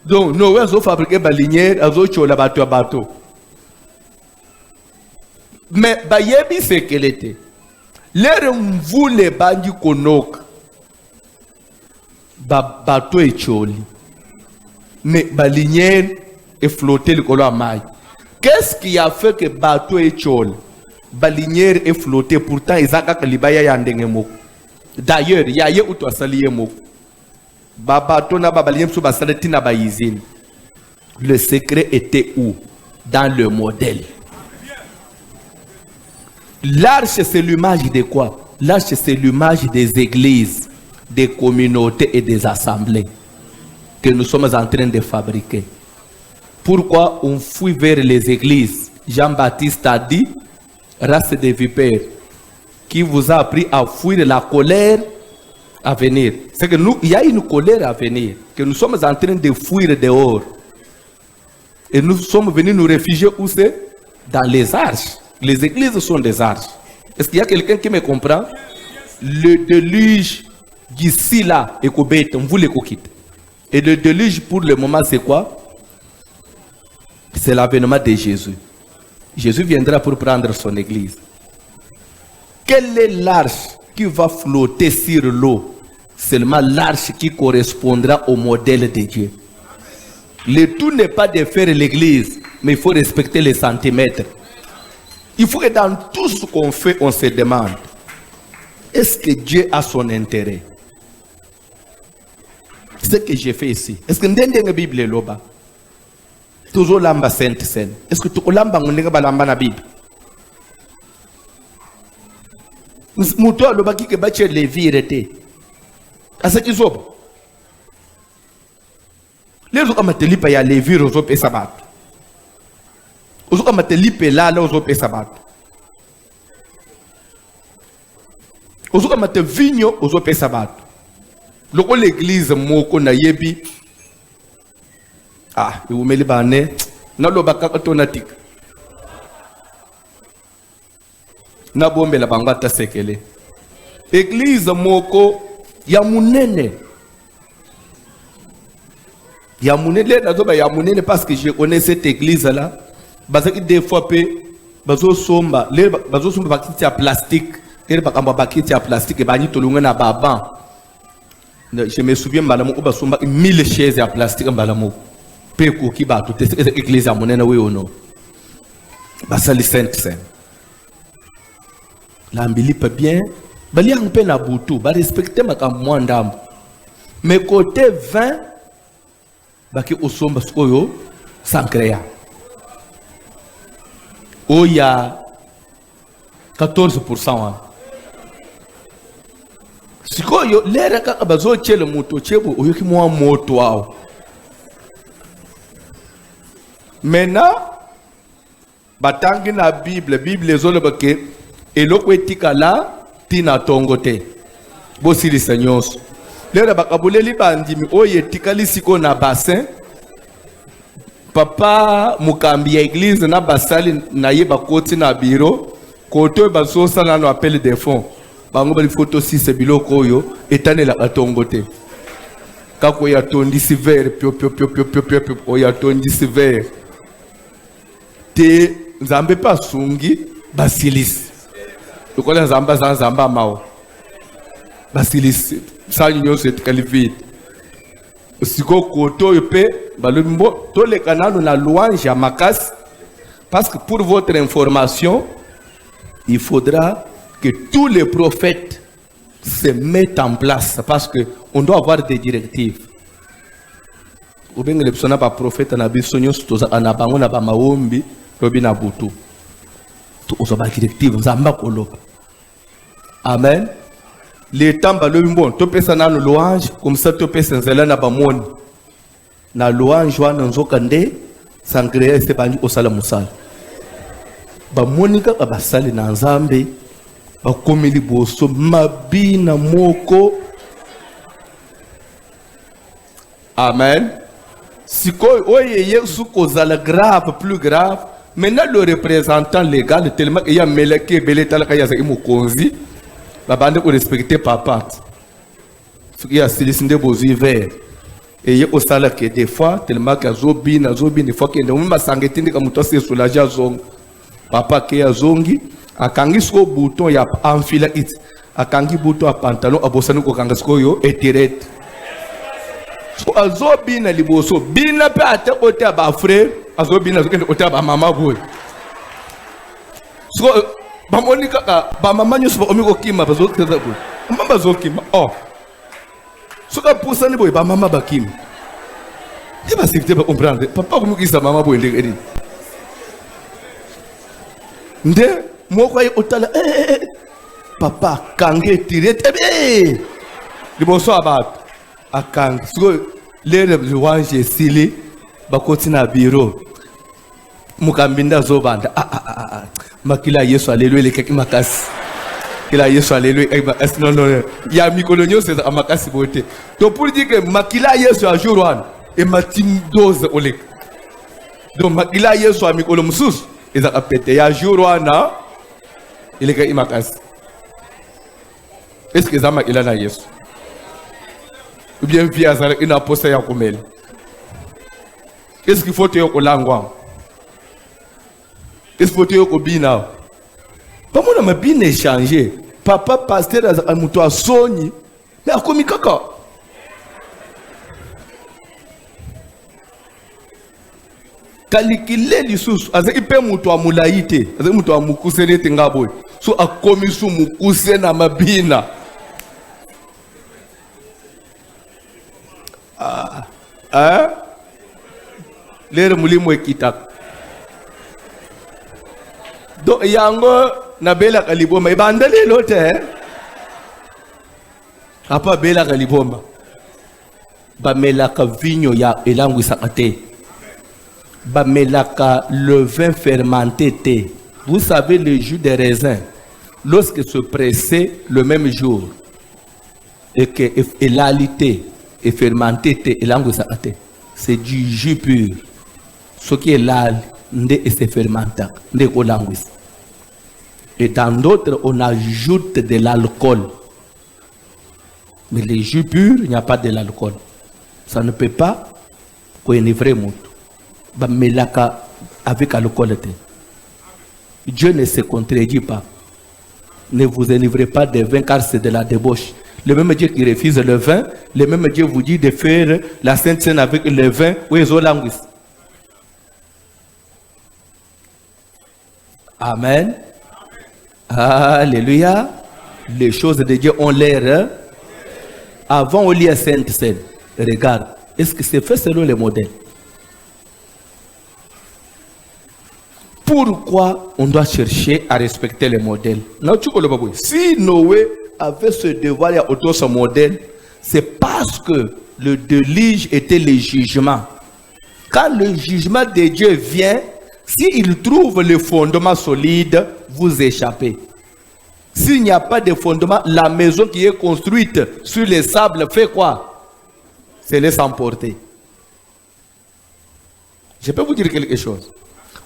Donc Noé a fabriqué balinière, a chola bateau. Mais bayebi c'est qu'elle était. L'air voulait bandi konok. Bateau est choli. Mais balinière est flotté le colo à maille. Qu'est-ce qui a fait que bateau est choli? Balinière est flotté, pourtant ils ont qu'à libaya yandengemo. D'ailleurs, il y a eu où tu as sali mo. Babato na babaliem sous basaleti na baizine. Le secret était où? Dans le modèle. L'arche, c'est l'image de quoi? L'arche, c'est l'image des églises, des communautés et des assemblées que nous sommes en train de fabriquer. Pourquoi on fuit vers les églises? Jean-Baptiste a dit, race de vipères, qui vous a appris à fuir la colère à venir. C'est que nous, il y a une colère à venir, que nous sommes en train de fuir dehors. Et nous sommes venus nous réfugier où c'est? Dans les arches. Les églises sont des arches. Est-ce qu'il y a quelqu'un qui me comprend? Le déluge d'ici là, et vous les quittez. Et le déluge pour le moment, c'est quoi? C'est l'avènement de Jésus. Jésus viendra pour prendre son église. Quelle est l'arche qui va flotter sur l'eau? Seulement l'arche qui correspondra au modèle de Dieu. Le tout n'est pas de faire l'église, mais il faut respecter les centimètres. Il faut que dans tout ce qu'on fait, on se demande, est-ce que Dieu a son intérêt? Ce que j'ai fait ici, est-ce que la Bible est là? Toujours lamba sainte scène. Est-ce que tu lamba lamba na Bible? Muto aloba ki ke bache levi rete. Asa kizoba. Lezo kama telipa ya levi rozo pesa bato. Ozo kama telipe lala ozo pesa bato. Ozo kama te vinyo ozo pesa bato. Loko l'église moko na yebi. Ah, iwumeli bane. Na loba kaka tonatika. Na bombe la bangata sekele. Église moko ya munene. Ya munene nazoba ya munene parce que je connais cette église là. Bazaki des fois pe bazo somba, bazo somba bakiti ya plastique, les bakamba bakiti ya plastique bani tolunga na baba. Je me souviens malamu ko basomba 1000 chaises ya plastique malamu. Pe ko ki ba to église ya munene we ono. Basali sainte. L'ambili peut bien, bali ang pe na butu, ba respecter makamwa ndambo. Mais côté 20, baki osomba skoyo sankreya. Oya 14%. Sikoyo lera kaka bazo chele moto chebo oyoki mwa moto wao. Maintenant, batangi na Bible zolo bake eloko etika la tina tongote bosili senyos lera bakabuleli bandimi oye etikali siko na bassin papa mukambi ya église na basali na ye bakoti na biro koto basosa na no appel de fonds bango bali photo 6 biloko oyo etanela katongote kako ya tondisi vert pio oya tondisi vert te nzambe pasungi basilisi. Le collège Zamba Mao. Basilis, ça union c'est qualifié. Si go koto yope, balumbo, tous les canaux na louange à Makas. Parce que pour votre information, il faudra que tous les prophètes se mettent en place. Parce que on doit avoir des directives. Ou bien les personnes pas prophètes na bisonyo stoza anabango na ba maombi, robina butu. Amen. Les temps balombo to pesa na louange comme ça to pesa nzela na bamoni na louange wana nzokande sangrea ese bandi osala musala bamoni kaka basali na nzambe bakomeli boso mabina moko. Amen. Sikoy oye yesu kozala grave plus grave. Maintenant, le représentant légal, tellement qu'il y a Meleke, Beletala, Kayaza, Mokonzi, la bande pour respecter papa. Il y a Célicinde Bozi vert. Et il y a aussi que des fois, tellement qu'il y a Zobin, des fois qu'il y a une sanguine qui est soulagée à Zong. Papa qui a Zongi, a Kangi sur bouton, il y a enfila it. A Kangi bouton à pantalon, à Bossano Kangaskoyo, et tirette. So, a Zobin à Liboso, Bina peut être au tabac frère. Azobina zokende otaba mama boy. So bamoni kaka ba mama nyoso omiko kima bazokeza boy. Mama zokima. Oh. So ka pusani boy ba mama bakim. Ti ba sifte ba comprendre. Papa kumukisa mama boy ndekedi. Nde moko ye otala papa kange tirete be. Liboso abat. Akang. So lere louange sili bakoti na biro mukambinda zobanda makila Yesu alléluia le keki makasi kila Yesu alléluia non ya mikolonyo c'est amakasi bote to pour dire que makila Yesu a jour one et matin dose olek donc makila Yesu a mikolo musus eza apete ya jour one na ile keki makasi est-ce que zama ila na Yesu ou bien via une aposta ya komel. Qu'est-ce qu'il faut te kolangwa? Qu'est-ce qu'il faut te kobina? Pas mon ma bien échanger. Papa pasteur a muto asoni. Mais akomi kaka. Kalikile lisusu azaki pe muto amulaite, azaki muto amukusene tengaboy. So akomi su mukuse na mabina. Lere mulimo ekitak. Donc yango na bela kaliboma ibandale lote apa bela kaliboma ba melaka vinyo ya elangu sakate ba melaka le vin fermenté te. Vous savez le jus de raisin lorsque se pressait le même jour et que l'alité est fermenté te elangu sakate, c'est du jus pur. Ce qui est là et c'est fermenté nde kolangu. Et dans d'autres, on ajoute de l'alcool. Mais les jus purs, il n'y a pas de l'alcool. Ça ne peut pas enivrer mon tout. Mais avec l'alcool, Dieu ne se contredit pas. Ne vous enivrez pas de vin car c'est de la débauche. Le même Dieu qui refuse le vin, le même Dieu vous dit de faire la Sainte Seine avec le vin. Oui, languis. Amen. Alléluia. Les choses de Dieu ont l'air. Avant, on lit à Sainte Seine. Regarde. Est-ce que c'est fait selon les modèles? Pourquoi on doit chercher à respecter les modèles? Si Noé avait ce devoir à autour de son modèle, c'est parce que le déluge était le jugement. Quand le jugement de Dieu vient, s'il trouve le fondement solide, vous échappez. S'il n'y a pas de fondement, la maison qui est construite sur les sables fait quoi? Se laisse emporter. Je peux vous dire quelque chose.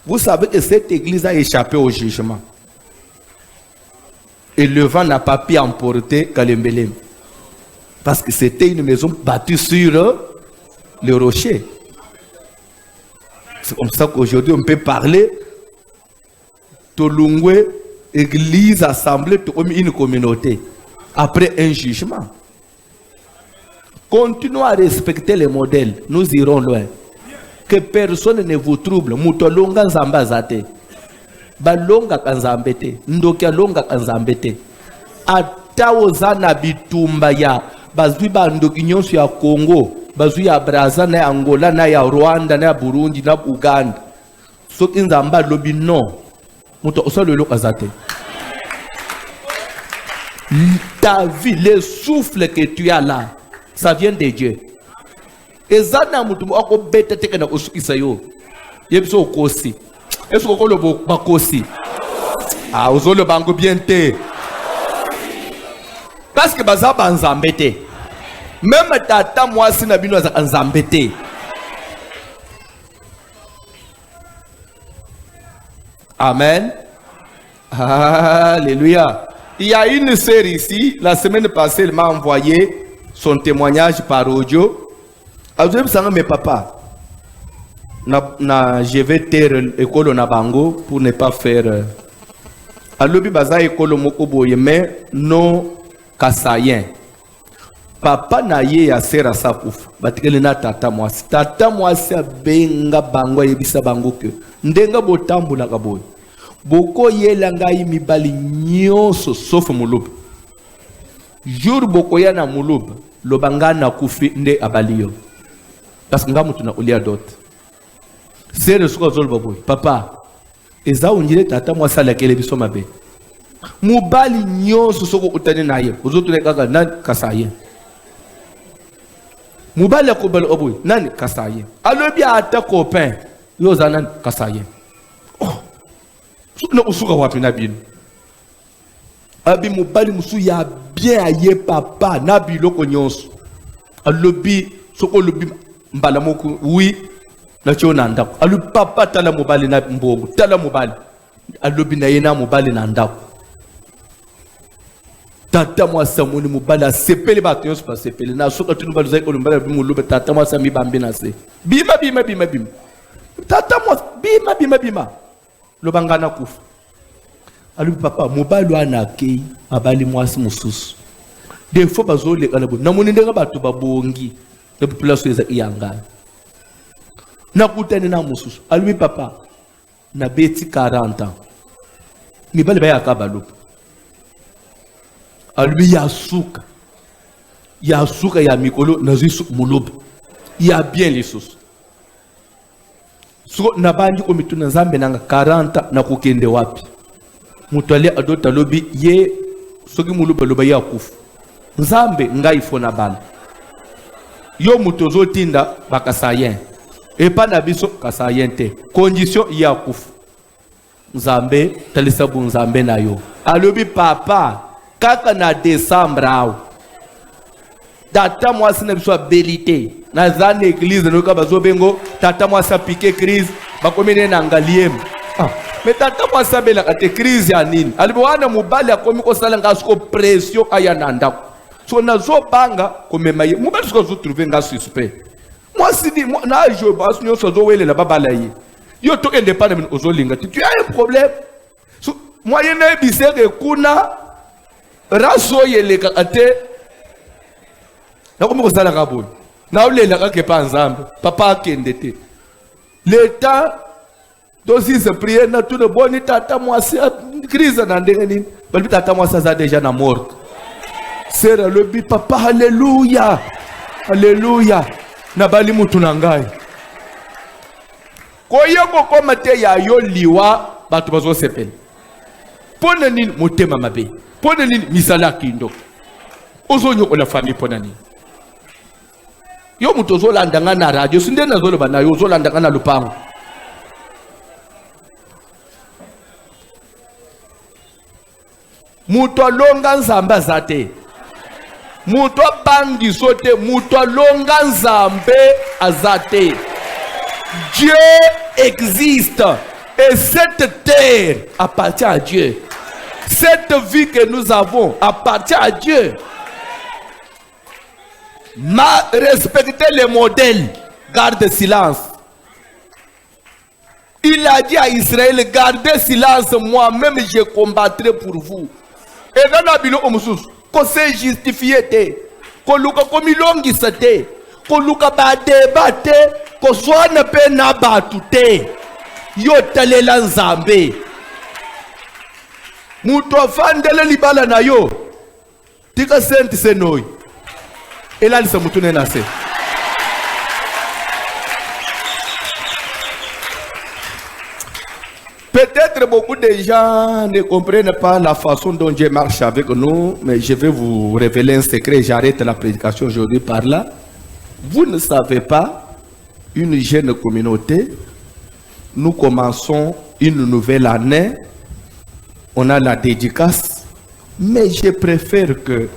Vous savez que cette église a échappé au jugement. Et le vent n'a pas pu emporter Kalembelem. Parce que c'était une maison bâtie sur le rocher. C'est comme ça qu'aujourd'hui on peut parler Tolungwe, église, assemblée, comme une communauté. Après un jugement. Continuons à respecter les modèles. Nous irons loin. Que personne ne vous trouble. Mutolonga nzamba zate. Balonga kanzambete. Ndokia longa kanzambete. Ataozana bitumba ya. Bazui bandoki nyonso ya Congo. Bazui ya Brazza na ya Angola na ya Rwanda na ya Burundi na Uganda. Soki nzamba lobi non. Muto osolo loka zate. Ta vie, le souffle que tu as là, ça vient de Dieu. Et zana mutu ako beta teke na osukisa yo. Yebiso okosi. Est-ce qu'on le bakosi? Ah, ozolo bango bien te. Parce que baza banzambete. Même tata moi si na bino za nzambete. Amen. Alléluia. Il y a une sœur ici, la semaine passée, elle m'a envoyé son témoignage par audio. Alors, je me mes papa. Je vais taire l'école na bango pour ne pas faire. Alors, baza école moko boye mais non kasayen. Papa na ye ya sera sakufa. Batikele na tata mwasi. Tata mwasi benga bango yebisa bango ke. Ndenga botambula kaboy. Boko yela ngai mibali nyonso sauf muluba. Jour boko ya na muluba, lobanga na kufi nde abaliyo. Parce que ngamu tuna ulia dot. Sere suka zolba boy. Papa, eza unjile tata mwasi ala kele biso mabe. Mubali nyonso soko utane naye. Uzotu ne kaka na kasaye. Mubali akobali oboy nani kasaye. Alobi ata copain yo zanan kasaye. Na usuka wapi na bino. Abi mubali musu ya bien aye papa na biloko nyonso. Alobi soko lobi mbala moko oui na chona ndako. Alobi papa tala mubali na mbongo tala mubali. Alobi na yena mubali na ndako. tata moi samoni mobala sepele bato yonso pa sepele na soka tunu baluza ko lumbala bimuluba tata moi sami bambe na se bima tata moi bima lobangana kufa alu papa mobalo anake abali mwasi mususu des fois bazole kana bo namoni ndenge bato babongi le population eza iyanga na kutani na mususu alu papa na beti 40 ans mibali ba yakabalo alubi ya suka ya mikolo na zisu muluba ya bien les sos so na bandi ko mituna nzambe nanga 40 na kukende wapi mutwale adota lobi ye soki muluba loba ya kufu nzambe ngai fona bala yo mutozo tinda bakasayen epa na biso kasayen te condition ya kufu nzambe talisa bu nzambe na yo alobi papa kaka na décembre awo tata mwasi na biso abilité na zane église no ka bazobengo tata mwasi a piqué crise bakomene na ngaliem mais tata mwasi abela kate crise ya nini alibo wana mobali akomi ko sala ngasko pression aya na ndako so na zo banga komema ye mobali sko zo trouver nga suspect mwasi di na jo basu nyoso zo welela babala ye yo to indépendant ozolinga tu as un problème so moyen na bisere kuna raso yele kakate na komo sala kaboni na ulela kake pa nzambe papa akende te l'état dosi se prier na tout le boni tata mwasi crise na ndenge nini bali tata mwasi za déjà na mort sera le bi papa alléluia na bali mutu na ngai koyeko koma te ya yo liwa bato bazo sepela pona nini motema mabe pona nini misala kindo ozonyo ko la famille pona nini yo mutu ozolanda nga na radio sinde na zolo bana yo ozolanda nga na lupango mutu alonga nzambe azate mutu abangi sote mutu alonga nzambe azate Dieu existe et cette terre appartient à Dieu. Cette vie que nous avons appartient à Dieu. Respectez les modèles, garde silence. Il a dit à Israël, gardez silence, moi-même je combattrai pour vous. Et dans la Bible, qu'on s'est justifié, qu'on luka comme longi sate, qu'on luka ba débatté, qu'on soit ne peut na batute. Yo talela nzambe. Mutu afandele libala na yo. Tika senti senoi. Ela lisa mutu nenase. Peut-être beaucoup de gens ne comprennent pas la façon dont Dieu marche avec nous, mais je vais vous révéler un secret. J'arrête la prédication aujourd'hui par là. Vous ne savez pas, une jeune communauté, nous commençons une nouvelle année, on a la dédicace, mais je préfère que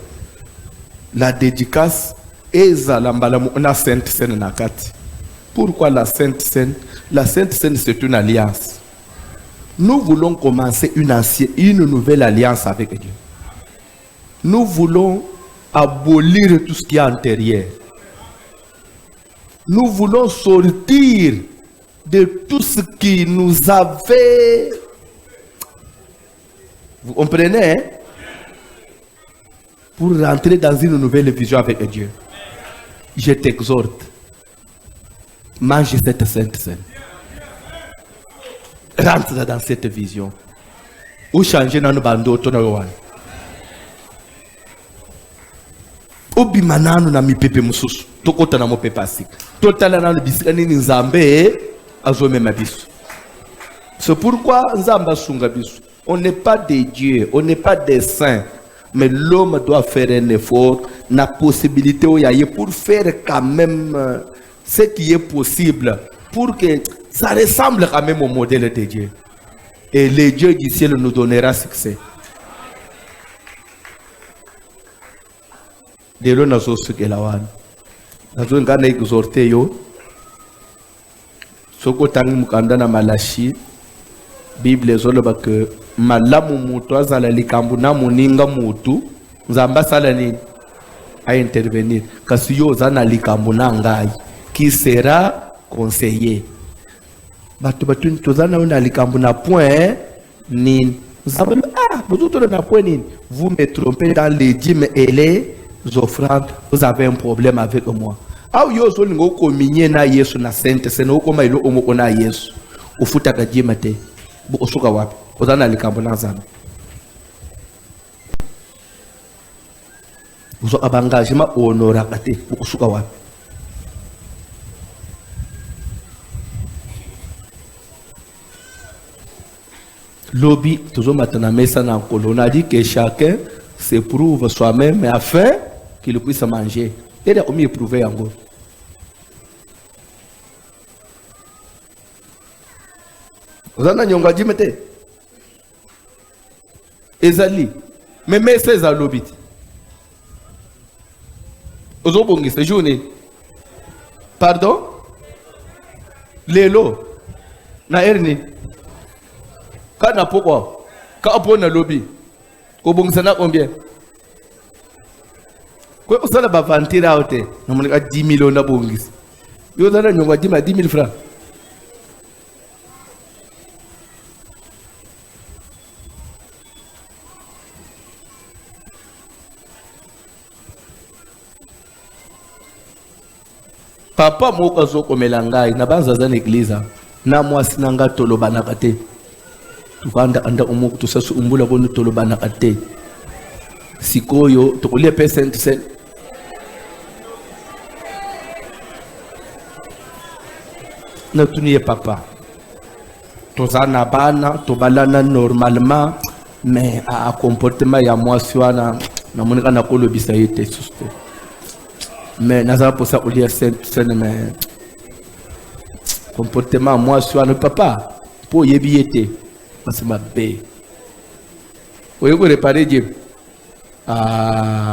la dédicace est à la Sainte Seine Nakati. Pourquoi la Sainte Seine? La Sainte Seine, c'est une alliance. Nous voulons commencer une nouvelle alliance avec Dieu. Nous voulons abolir tout ce qui est antérieur. Nous voulons sortir de tout ce qui nous avait... Vous comprenez? Hein? Pour rentrer dans une nouvelle vision avec Dieu. Je t'exhorte. Mange cette Sainte Seine. Rentre dans cette vision. Ou changer dans nos bandeaux. Obi manano na mipepe mususu. Tokota na mopepe asik. Totala na bisika nini nzambe azome mabisu. C'est pourquoi nzamba sunga bisu. On n'est pas des dieux, on n'est pas des saints. Mais l'homme doit faire un effort, na possibilité pour faire quand même ce qui est possible. Pour que ça ressemble quand même au modèle de Dieu. Et le Dieu du ciel nous donnera succès. De l'eau nazo sukelawan. Nazo ngana exhorté yo. Soko tangi mukanda na Malachi. Bible zoloba que malamu mutu azala likambu na muninga mutu nzamba sala nini a intervenir kasi yo zana likambo na ngai qui sera conseiller batu tozana na likambo na point nini vous autres na point nini vous me trompez dans les dîmes et les offrandes vous avez un problème avec moi au yo zo lingo kominye na Yesu na sente sene ukoma ilo omo na Yesu ufuta kajima te bu usuka wapi ozana likambo na nzambe uzo abangagement honora kate bu usuka wapi lobby toujours maintenant mesa na nkolo on a dit que chacun s'éprouve soi-même afin qu'il puisse manger et là on m'y éprouver encore ozana nyonga jimete ezali mais mesa za lobby ozobongisa journée pardon lelo na erni kana pourquoi ka pona lobby ko bongisa na combien ko usala ba vantira ote na moni ka 10 millions na bongisa yo dana nyonga dima 10 000 francs papa moko azokomela ngai na banzaza na église na mwasi na nga tolobanaka te tukanda anda omoku tosasu umbula kono tolobanaka te sikoyo tokolia percent sen na tuniye papa tozana bana tobalana normalement mais a comportement ya mwasi wana na monika na kolobisa yete suste mais naza pour ça olia sen mais comportement moi sur le papa pour yebiete parce ma bé oyo ko réparer Dieu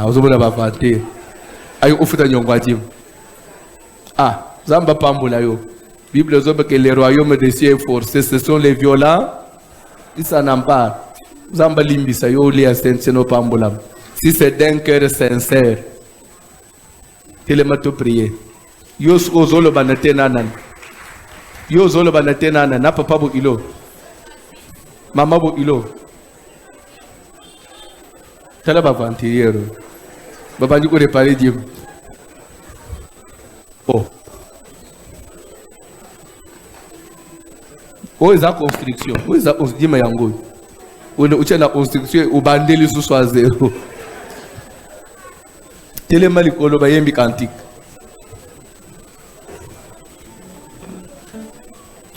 ozobona ba vanter ayo ofuta nyongwa Dieu zamba pambola yo Bible ozobe que les royaumes des cieux forcés ce sont les violents qui s'en emparent zamba limbisa yo lia sense no pambola si c'est d'un cœur sincère telemato prier yo zolo banate nanan yo zolo banate nanan na papa bo ilo mama bo ilo tala ba vantiriero baba ndi ko réparer Dieu za construction za osdima yango wena uchela construction ubandeli susu a zero telema likolo bayembi kantique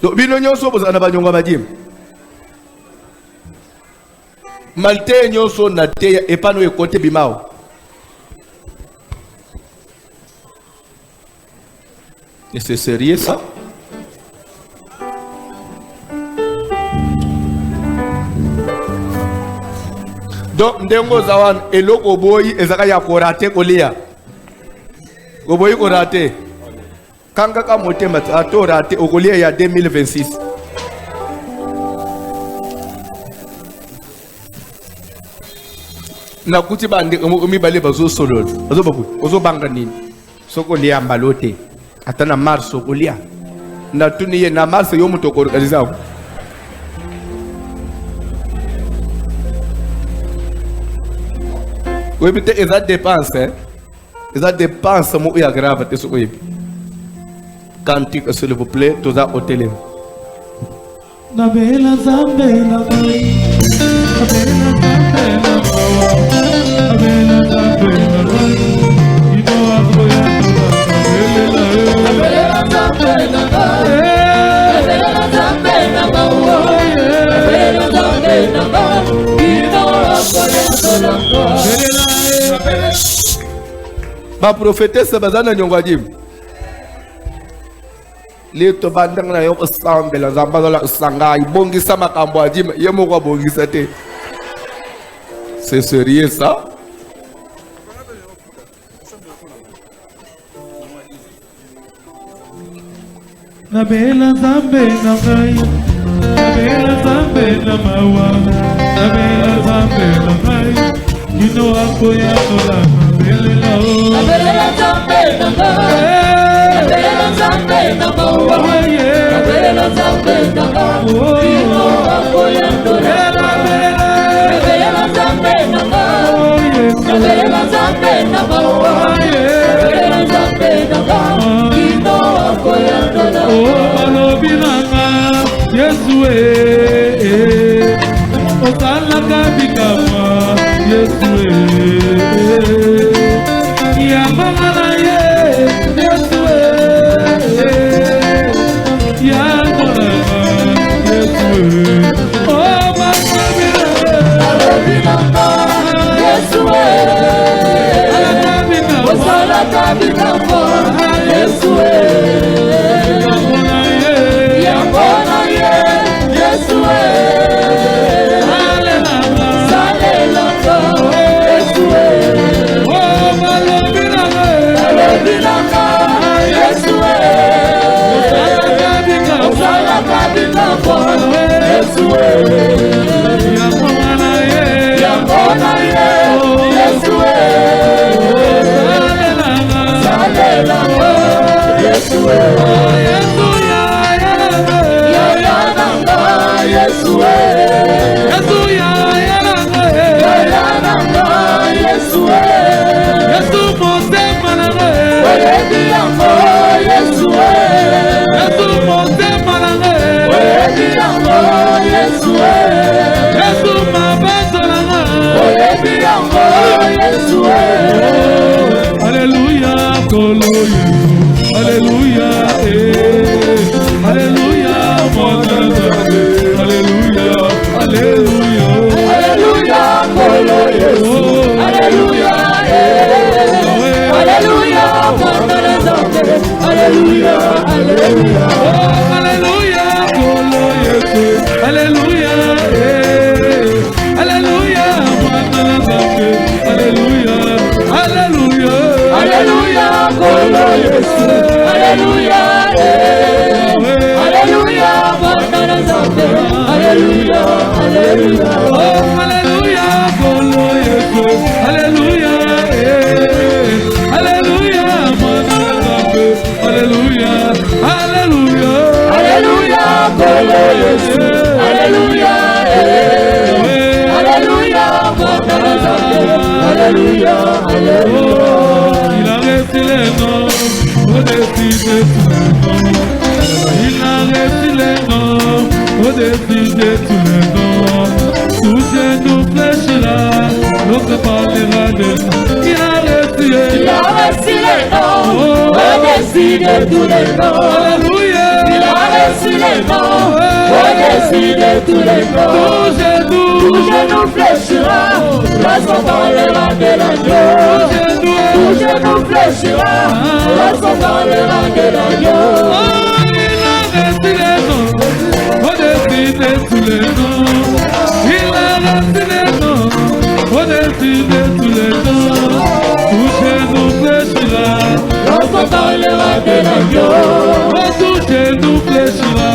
to bino nyonso bozana banyonga badiem malte nyonso na te epano ekote bimao et c'est sérieux ça donc ndengo zawan eloko boyi ezaka ya korate kolia oboyi korate kanga ka motema ato rate okolia ya 2026 na kuti bande mi bale bazo solo bazo baku ozo banga nini soko lia mbalote atana mars okolia na tuniye na mars yo mutoko organizao oui, peut-être ça dépense, hein. Ça dépense, moi, il y a grave, c'est ce que cantique, s'il vous plaît, tout ça au télé. Na bela zambe na mai, na bela zambe na mawa, na bela zambe na mai, ino akoya na bela zambe na mai, na bela zambe na mawa, na bela zambe na mai, ino akoya na mai. Ba prophétesse bazana nyongwa jim le to bandanga na yo sambela zamba la sanga ibongisa makambo ajima yemo kwa bongisa te c'est sérieux ça na bela zambe na ngai na bela zambe na mawa na bela zambe na ngai Ino akoya tola belela o. Belela zambe nanga. Belela zambe nanga. Belela zambe nanga. Ino akoya tola. Belela zambe nanga. Belela zambe nanga. Belela zambe nanga. Ino akoya tola. Alobi nanga Yesu Osala kabikama Yesu Ya mama na Yesu Ya mama Yesu Oh mama binanga Yesu Osala kabikama Yesu Ya mama Yesu Alléluia, Kolo Yesu, Alléluia, Alléluia, mon Dieu, Alléluia, Alléluia, Alléluia, Kolo Yesu, Alléluia, Alléluia, mon Dieu, Alléluia, Alléluia, Alléluia, Kolo Yesu, Alléluia, Alléluia, mon Dieu, Alléluia, Alléluia, Alléluia, Kolo Yesu, Alléluia, Alléluia, mon Dieu, Alléluia, Alléluia, Alléluia, Kolo Yesu, Alléluia, Alléluia, mon Dieu, Alléluia, Alléluia, Alléluia, Kolo Yesu, Alléluia, Alléluia, mon Dieu, Alléluia, Alléluia. Il a resté les noms, au-dessus de tous les noms. Il a resté les noms, au-dessus de tous les noms. Tout genou fléchira, l'autre parlera de nous. Il a resté Il a reçu les noms, au-dessus de tous les noms. Alléluia. Il a reçu les noms, au-dessus de tous les noms. Tout genou fléchira, lorsqu'on parlera de l'agneau. Tout genou fléchira, lorsqu'on parlera de l'agneau. Il a resté les noms, au-dessus de tous les noms. Il a resté les noms, au-dessus de tous les noms. Tout genou fléchira, Lorsqu'on parlera de l'agneau. tout genou fléchira,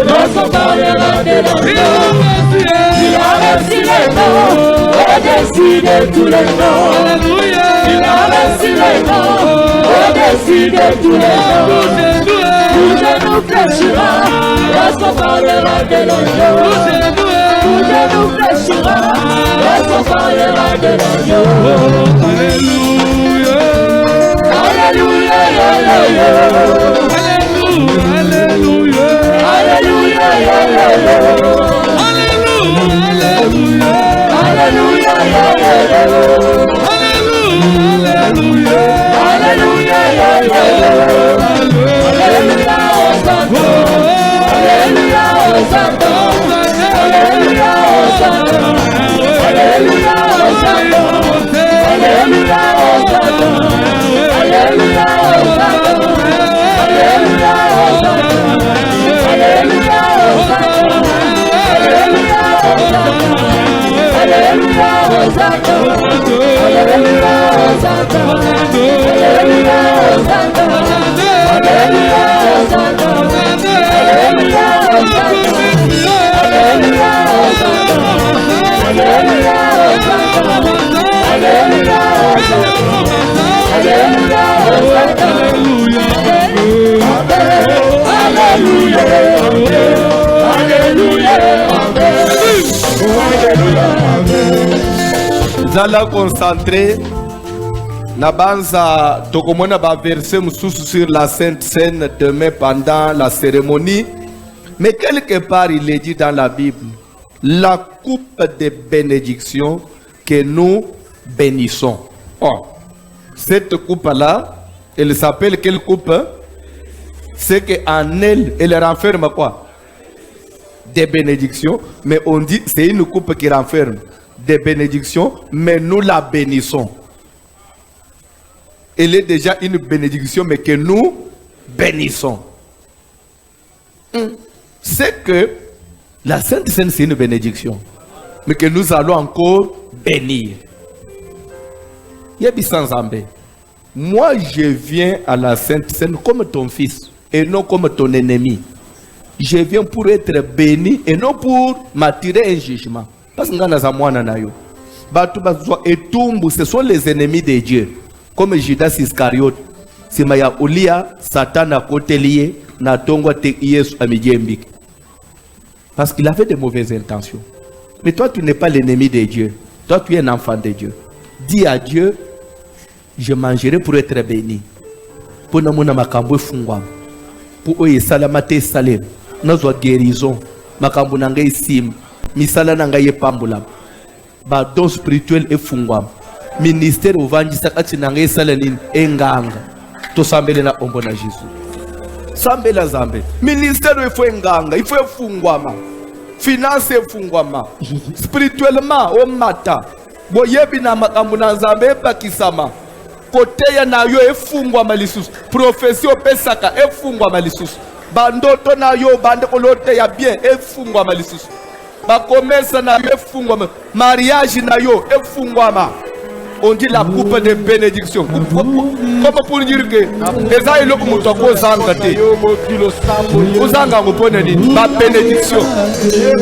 Lorsqu'on parlera de l'agneau. Il a reçu les noms, au-dessus de tous les noms. Alléluia. Il a reçu les noms, au-dessus de tous les noms. Tout genou fléchira, lorsqu'on parlera de l'agneau. Tout genou fléchira, lorsqu'on parlera de l'agneau. Alléluia. Alléluia, Alléluia. Alléluia. Alléluia, Alléluia. Alléluia. Alléluia, Alléluia. Alléluia. Alléluia, Alléluia, Alléluia, Hosanna. Alléluia, Hosanna. Alléluia, Hosanna. Alléluia, Hosanna. Alléluia, Hosanna. Alléluia, Hosanna. Alléluia, Hosanna. Alléluia, Hosanna. Alléluia, Hosanna. Alléluia, Hosanna. Alléluia, Hosanna. Alléluia, Hosanna. Zala concentré. Nabanza tokomona ba verset mususu sur la Sainte Seine demain pendant la cérémonie. Mais quelque part il est dit dans la Bible, la coupe de bénédiction que nous bénissons. Oh, cette coupe-là, elle s'appelle quelle coupe? C'est qu'en elle, elle renferme quoi? Des bénédictions, mais on dit c'est une coupe qui renferme des bénédictions, mais nous la bénissons. Elle est déjà une bénédiction, mais que nous bénissons. C'est que la Sainte Seine, c'est une bénédiction, mais que nous allons encore bénir. Moi, je viens à la Sainte Seine comme ton fils et non comme ton ennemi. Je viens pour être béni et non pour m'attirer un jugement. Parce que ce sont les ennemis de Dieu. Comme Judas Iscariote, c'est Maya Olia, Satan a côté lié, na tongwa te Yesu amidjembik. Parce qu'il avait de mauvaises intentions. Mais toi, tu n'es pas l'ennemi de Dieu. Toi, tu es un enfant de Dieu. Dis à Dieu, je mangerai pour être béni. Pour namuna makambo fungwa. Pour oye salamate salem. Nazo guérison. Makambo nanga sim. Misala nanga ye pambula. Ba don spirituel e fungwa. Ministère ovandisa kati nanga esalanini enganga to sambele na ombo na Jésus sambela zambe ministère il faut enganga il faut efungwama finance efungwama spirituellement o mata boyebi na makambo na Nzambe epakisama koteya na yo efungwama lisusu prophétie opesaka efungwama lisusu bandoto na yo bande kolote ya bien efungwama lisusu bakomesa na yo efungwama mariage na yo efungwama. On dit la coupe de bénédiction. Comment pour dire que les aïeux le mouton ma bénédiction.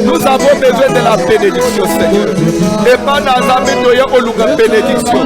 Nous avons besoin de la bénédiction, Seigneur. Et pas dans la bénédiction.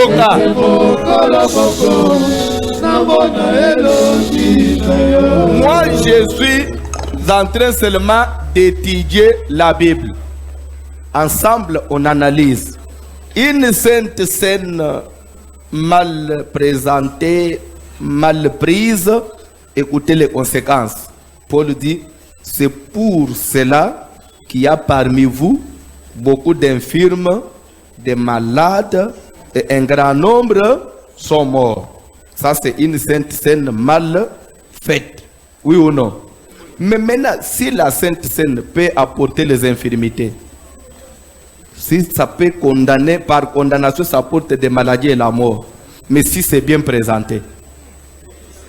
Yoka. Moi, je suis en train seulement d'étudier la Bible. Ensemble, on analyse. Une sainte scène mal présentée, mal prise, écoutez les conséquences. Paul dit, c'est pour cela qu'il y a parmi vous beaucoup d'infirmes, des malades, et un grand nombre sont morts. Ça, c'est une sainte scène mal faite. Oui ou non? Mais maintenant, si la sainte scène peut apporter les infirmités, si ça peut condamner, par condamnation, ça apporte des maladies et la mort. Mais si c'est bien présenté,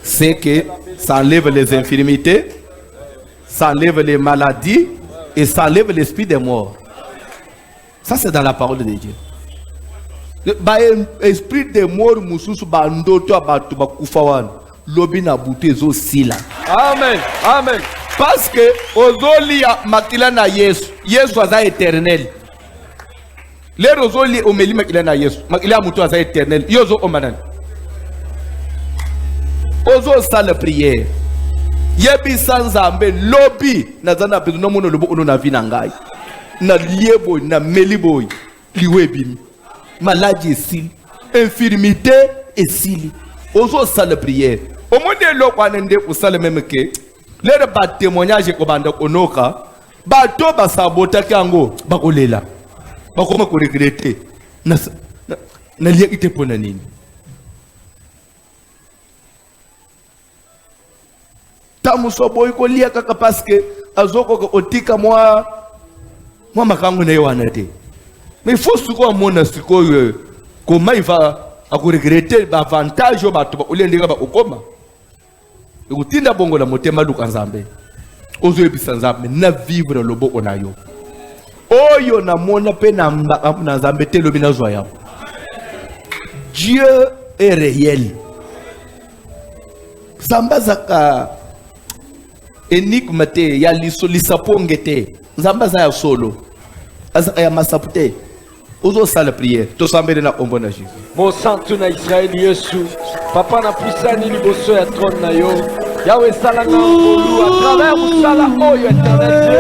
c'est que ça enlève les infirmités, ça enlève les maladies et ça enlève l'esprit des morts. Ça, c'est dans la parole de Dieu. L'esprit des morts, mususu bandoto abatu bakufawan, lobi na bouté zo sila. Amen, amen. Parce que ozoli makila na Yesu, Yesu aza éternel. Les ozoli omeli makila na Yesu, makila mutu aza éternel. Yozo omanan. Ozo sala prière. Yebi sanzambe lobi nazana bezu no mono lobo ono na vina ngai. Na lieboy na meliboy liwebimi. Maladie est sili, infirmité est sili. Ozo sala prière. Au moins de l'eau qu'on a pour ça le même que les témoignages que banda konoka, bato ba sabota kango bakolela. Bakoma ko regretter. Na lia ite pona nini. Tamuso boy ko lia kaka parce que azoko ko otika moi makango na yoana te. Mais il faut se voir mon comment il va regretter l'avantage au bateau au lieu de au coma. Et vous tinda bongo la motema lukanzambe. Ozo ebisanzambe na vivre le beau onayo. Oyo na mona pe na nzambe te lobi na zoya. Dieu est réel. Samba zaka enigme te ya lisaponge te. Nzamba za ya solo. Azaka ya masapute. Ozo sala prière. To sambele na ombona Jésus. Mon santu na Israël Yesu. Papa na puissani liboso ya trône na yo. Yahweh sala na ngolu à travers musala oyo éternel Dieu.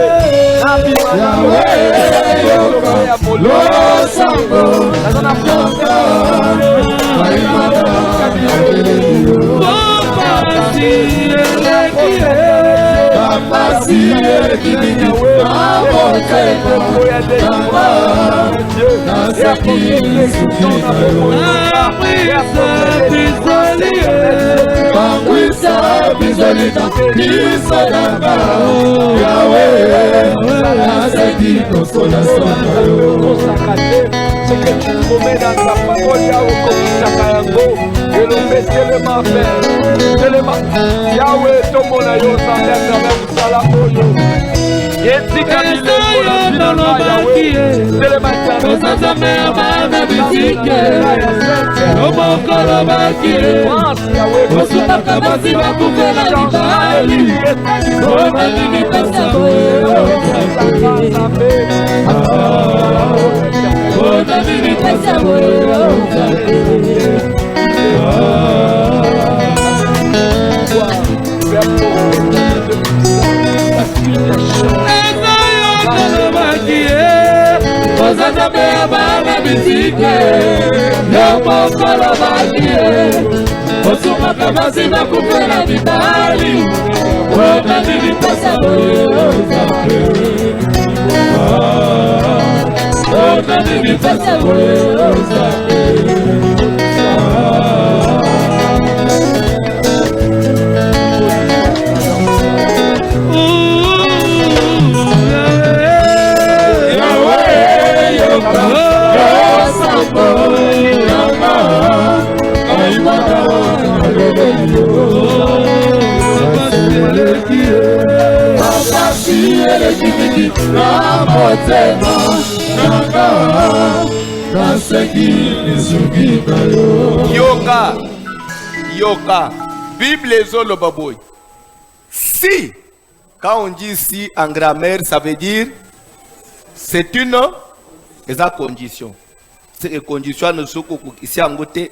Nabi mana yo ya molo sango. Nazana pronta. Ce que tu promets dans ta parole, et le métier le m'a fait. Yahweh, ton mon aïe, ça fait travers Moussala Oyo. Yetika Bile, Yahweh, c'est le matin. Ça sa mère m'a visité. Omo Kolobaki. Osuta Kabasi va couper la vitali. Omo Nini Pasabo. Omo Nini Pasabo. Yoka, Yoka, Bible zolo baboy. Si, quand on dit si en grammaire, ça veut dire c'est une condition. c'est condition nous ici en côté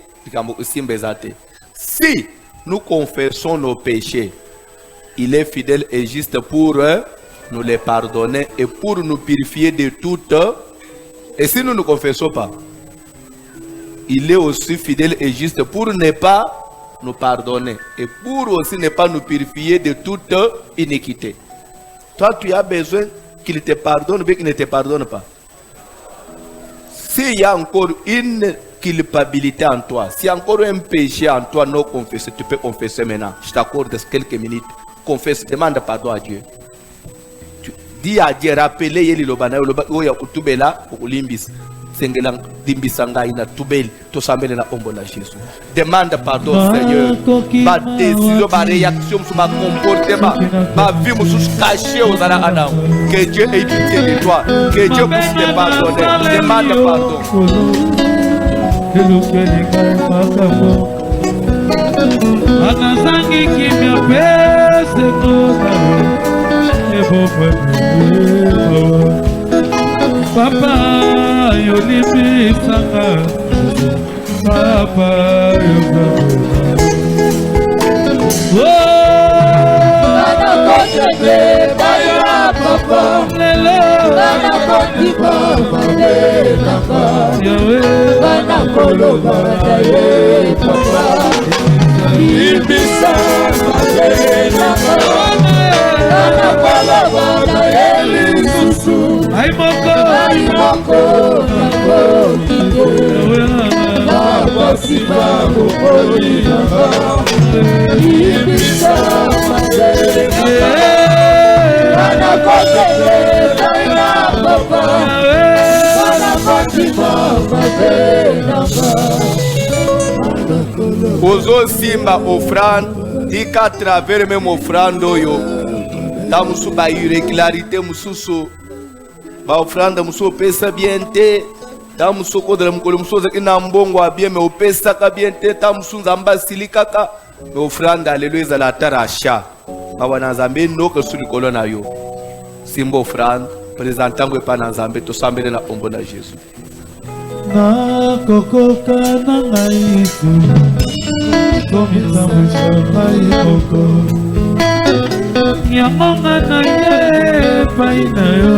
si nous confessons nos péchés, il est fidèle et juste pour nous les pardonner et pour nous purifier de toutes. Et si nous ne confessons pas, il est aussi fidèle et juste pour ne pas nous pardonner et pour aussi ne pas nous purifier de toute iniquité. Toi, tu as besoin qu'il te pardonne ou qu'il ne te pardonne pas. S'il y a encore une culpabilité en toi, s'il y a encore un péché en toi non confessé, tu peux confesser maintenant. Je t'accorde quelques minutes. Confesse, demande pardon à Dieu. Tu dis à Dieu, rappelez Yeli Lobana, Oya Kutubela, Olimbis, Sengelang, Dimbisanga, Ina Tubel, Tosambele na Ombo na Jésus. Demande pardon, Seigneur. Ma décision, ma réaction, ma comportement, ma vie, me suis caché aux Anna. Que Dieu ait pitié de toi, que Dieu puisse te pardonner. Demande pardon. Anazangi kimya pese koka Papa yolimbisanga Papa Bana kote baya papa Lelo Bana koti papa Lelaka Bana koloba Daye papa Ibisa Lelaka Bana koloba Daye Lisusu Ay moko Baba siba Bokoli Ibisa Lelaka Bana kote baya papa Bana koti papa Lelaka Ozo simba offrande, dika travers même offrande yo. Ta musu ba irregularité mususu. Ba offrande musu pesa bien te. Ta musu kodra mukolo musu zakina mbongo abie me opesa ka bien te. Ta musu nzamba silika ka. Me offrande alléluia la tarasha. Ba wana zambe no ke suli kolona yo. Simba offrande, présentant ko pa na zambe to sambele na ombo na Jésus. Na kokoka na ngaisu Komisa mwisha moko Nyamonga na ye paina yo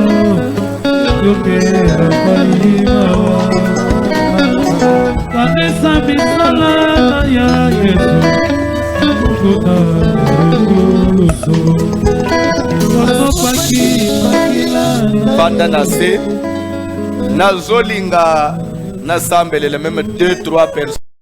Yokera paimawa Kanesa misala na ya Yesu Kuta kuluso Koso paki pakila Panda nase Nazolinga Nasambele, même 2-3 personnes.